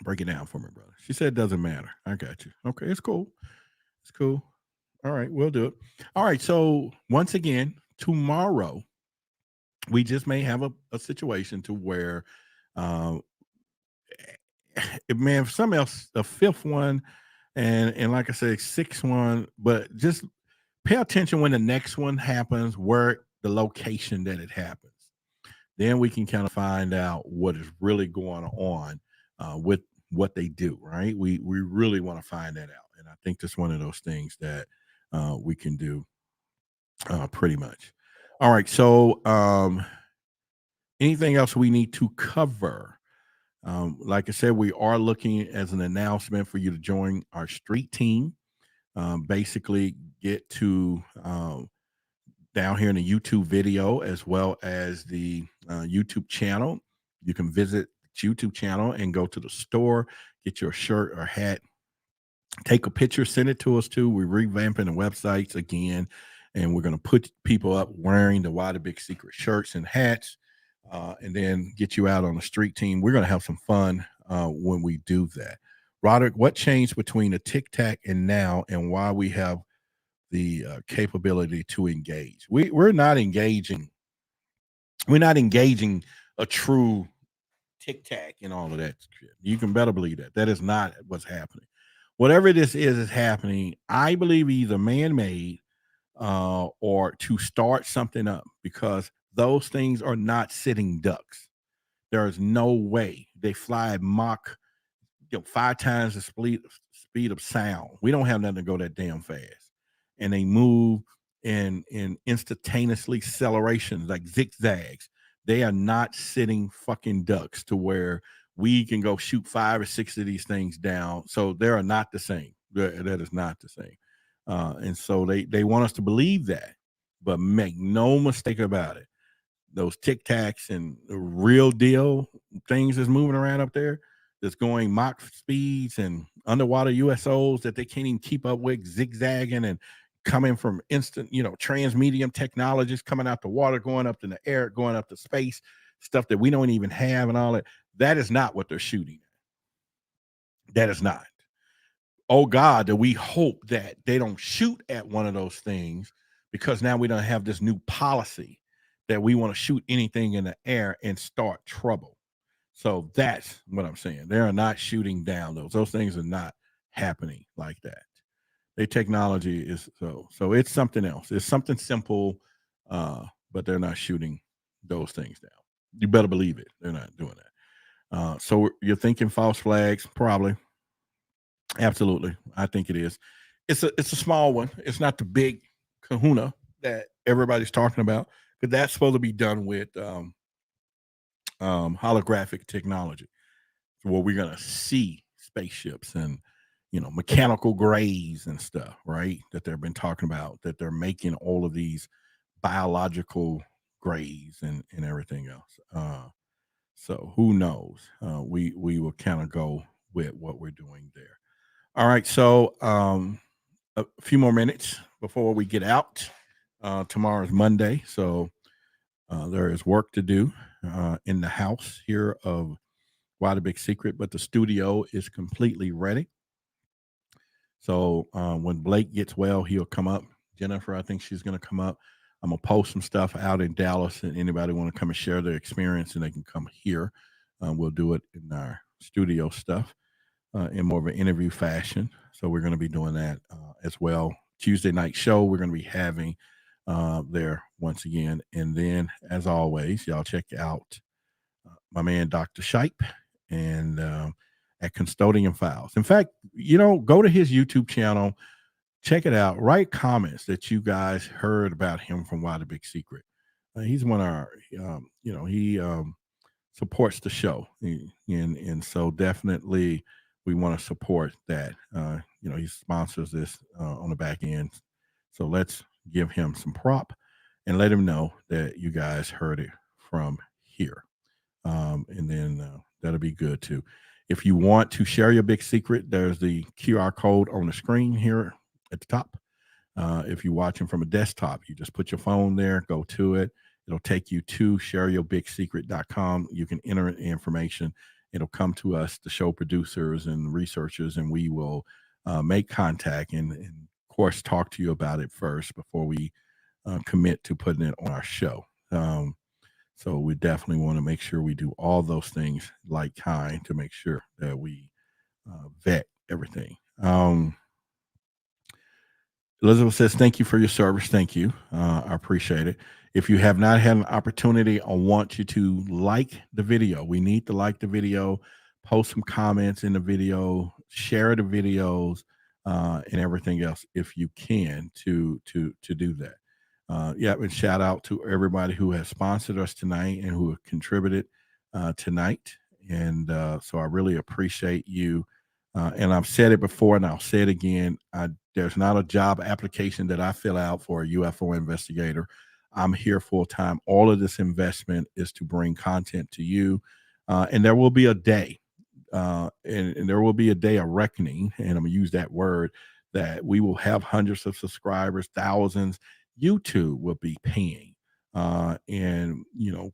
[SPEAKER 2] Break it down for me, brother. She said it doesn't matter. I got you. Okay, it's cool. It's cool. All right, we'll do it. All right. So once again, tomorrow, we just may have a situation to where man, for something else, a fifth one, and like I said, sixth one, but just pay attention when the next one happens, where the location that it happens. Then we can kind of find out what is really going on with what they do, right? We really want to find that out. And I think that's one of those things that we can do pretty much. All right. So anything else we need to cover? Like I said, we are looking as an announcement for you to join our street team. Basically get to down here in the YouTube video, as well as the YouTube channel. You can visit the YouTube channel and go to the store, get your shirt or hat, take a picture, send it to us too. We're revamping the websites again, and we're going to put people up wearing the Why the Big Secret shirts and hats, and then get you out on the street team. We're going to have some fun when we do that. Roderick, what changed between the Tic Tac and now, and why we have the capability to engage? We're not engaging. We're not engaging a true Tic Tac and all of that shit. You can better believe that. That is not what's happening. Whatever this is happening. I believe either man-made or to start something up, because those things are not sitting ducks. There is no way they fly Mach 5 times the speed of sound. We don't have nothing to go that damn fast, and they move in instantaneously accelerations like zigzags. They are not sitting fucking ducks to where we can go shoot 5 or 6 of these things down. So they are not the same. That is not the same. And so they want us to believe that, but make no mistake about it. Those Tic Tacs and the real deal things that's moving around up there, that's going Mach speeds and underwater USOs that they can't even keep up with, zigzagging and coming from instant, transmedium technologies coming out the water, going up in the air, going up to space, stuff that we don't even have and all that. That is not what they're shooting at. That is not. Oh God, that we hope that they don't shoot at one of those things, because now we don't have this new policy that we want to shoot anything in the air and start trouble. So that's what I'm saying. They are not shooting down those. Those things are not happening like that. Their technology is so it's something else. It's something simple, but they're not shooting those things down. You better believe it. They're not doing that. So you're thinking false flags, probably. Absolutely. I think it is. It's a small one. It's not the big kahuna that everybody's talking about, because that's supposed to be done with holographic technology, where we're going to see spaceships and mechanical grays and stuff, right? That they've been talking about, that they're making all of these biological grays and everything else. So who knows? We will kind of go with what we're doing there. All right, so a few more minutes before we get out. Tomorrow's Monday, so there is work to do in the house here of Why the Big Secret, but the studio is completely ready. So when Blake gets well, he'll come up. Jennifer, I think she's going to come up. I'm going to post some stuff out in Dallas, and anybody want to come and share their experience, and they can come here. We'll do it in our studio stuff. In more of an interview fashion. So we're going to be doing that as well. Tuesday night show we're going to be having there once again. And then, as always, y'all check out my man Dr. Shipe and at Custodian Files. In fact, go to his YouTube channel, check it out, write comments that you guys heard about him from Why the Big Secret. He's one of our, he supports the show. And so definitely we want to support that. He sponsors this on the back end. So let's give him some prop and let him know that you guys heard it from here. And then that'll be good too. If you want to share your big secret, there's the QR code on the screen here at the top. If you're watching from a desktop, you just put your phone there, go to it. It'll take you to shareyourbig-secret.com. You can enter information. It'll come to us, the show producers and researchers, and we will make contact and, of course, talk to you about it first before we commit to putting it on our show. So we definitely want to make sure we do all those things like kind to make sure that we vet everything. Elizabeth says, thank you for your service. Thank you. I appreciate it. If you have not had an opportunity, I want you to like the video. We need to like the video, post some comments in the video, share the videos, and everything else if you can to do that. And shout out to everybody who has sponsored us tonight and who have contributed tonight. And so I really appreciate you. And I've said it before, and I'll say it again. There's not a job application that I fill out for a UFO investigator. I'm here full time. All of this investment is to bring content to you. And there will be a day, and there will be a day of reckoning, and I'm going to use that word, that we will have hundreds of subscribers, thousands. YouTube will be paying. And,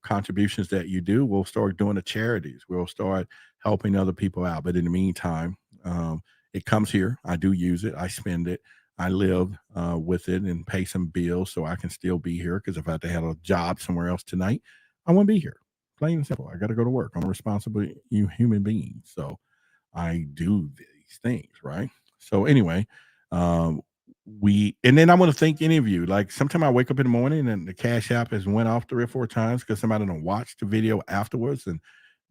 [SPEAKER 2] contributions that you do, we'll start doing the charities. We'll start helping other people out. But in the meantime, It comes here. I do use it. I spend it. I live with it and pay some bills so I can still be here, because if I had to have a job somewhere else tonight, I wouldn't be here. Plain and simple. I got to go to work. I'm a responsible human being. So I do these things, right? So anyway, and then I want to thank any of you. Like, sometimes I wake up in the morning and the Cash App has went off 3 or 4 times because somebody don't watch the video afterwards, and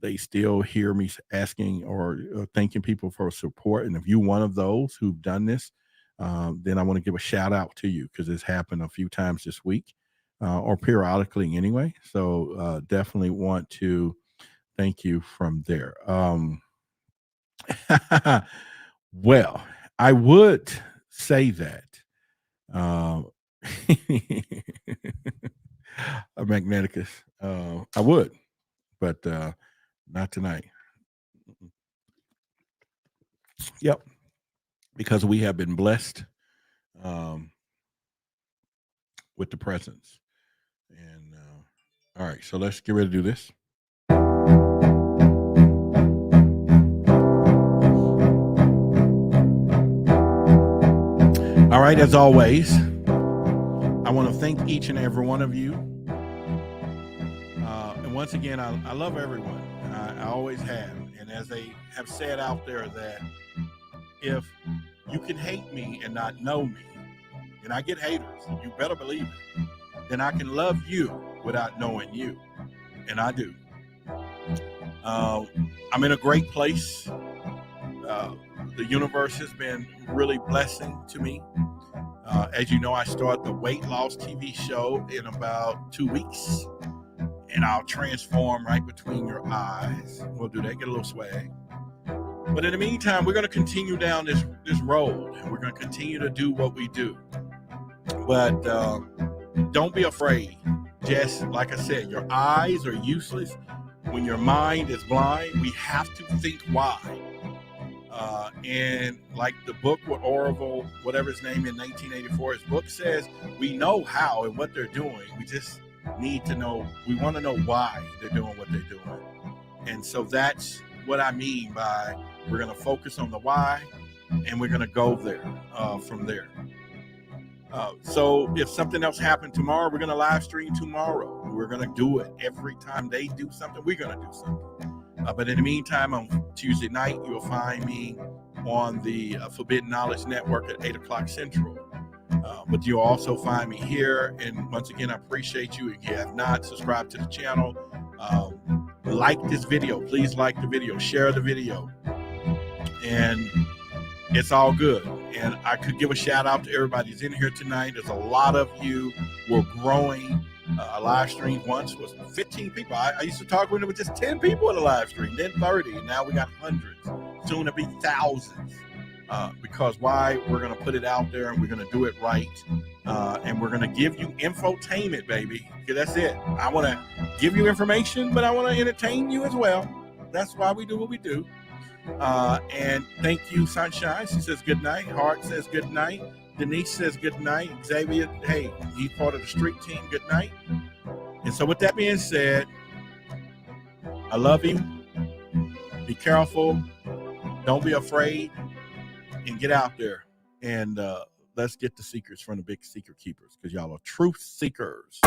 [SPEAKER 2] they still hear me asking or thanking people for support. And if you're one of those who've done this, then I want to give a shout out to you, because it's happened a few times this week, or periodically anyway. So definitely want to thank you from there. Well, I would say that a Magneticus, I would, but not tonight. Yep, because we have been blessed with the presence. And all right, so let's get ready to do this. All right, as always, I want to thank each and every one of you. And once again, I love everyone. I always have. And as they have said out there, that if you can hate me and not know me, and I get haters, you better believe it, then I can love you without knowing you. And I do. I'm in a great place. The universe has been really blessing to me. As you know, I start the weight loss TV show in about 2 weeks, and I'll transform right between your eyes. We'll do that, get a little swag. But in the meantime, we're going to continue down this road, and we're going to continue to do what we do. But don't be afraid. Just like I said, your eyes are useless when your mind is blind. We have to think why. And like the book with Orville, whatever his name, in 1984, his book says, we know how and what they're doing. We just need to know, we want to know why they're doing what they're doing. And so that's what I mean by we're going to focus on the why, and we're going to go there from there. So if something else happened tomorrow, we're going to live stream tomorrow. We're going to do it every time they do something. We're going to do something. But in the meantime, on Tuesday night, you'll find me on the Forbidden Knowledge Network at 8 o'clock Central. But you'll also find me here. And once again, I appreciate you. If you have not subscribed to the channel, like this video. Please like the video. Share the video. And it's all good. And I could give a shout out to everybody who's in here tonight. There's a lot of you. We're growing. A live stream once was 15 people. I used to talk when there was just 10 people in a live stream, then 30. Now we got hundreds. Soon to be thousands. Because why? We're going to put it out there, and we're going to do it right. And we're going to give you infotainment, baby. Because that's it. I want to give you information, but I want to entertain you as well. That's why we do what we do. And thank you, Sunshine. She says good night. Hart says good night. Denise says good night. Xavier, hey, he's part of the street team. Good night. And so with that being said, I love you. Be careful. Don't be afraid. And get out there. And let's get the secrets from the big secret keepers, because y'all are truth seekers.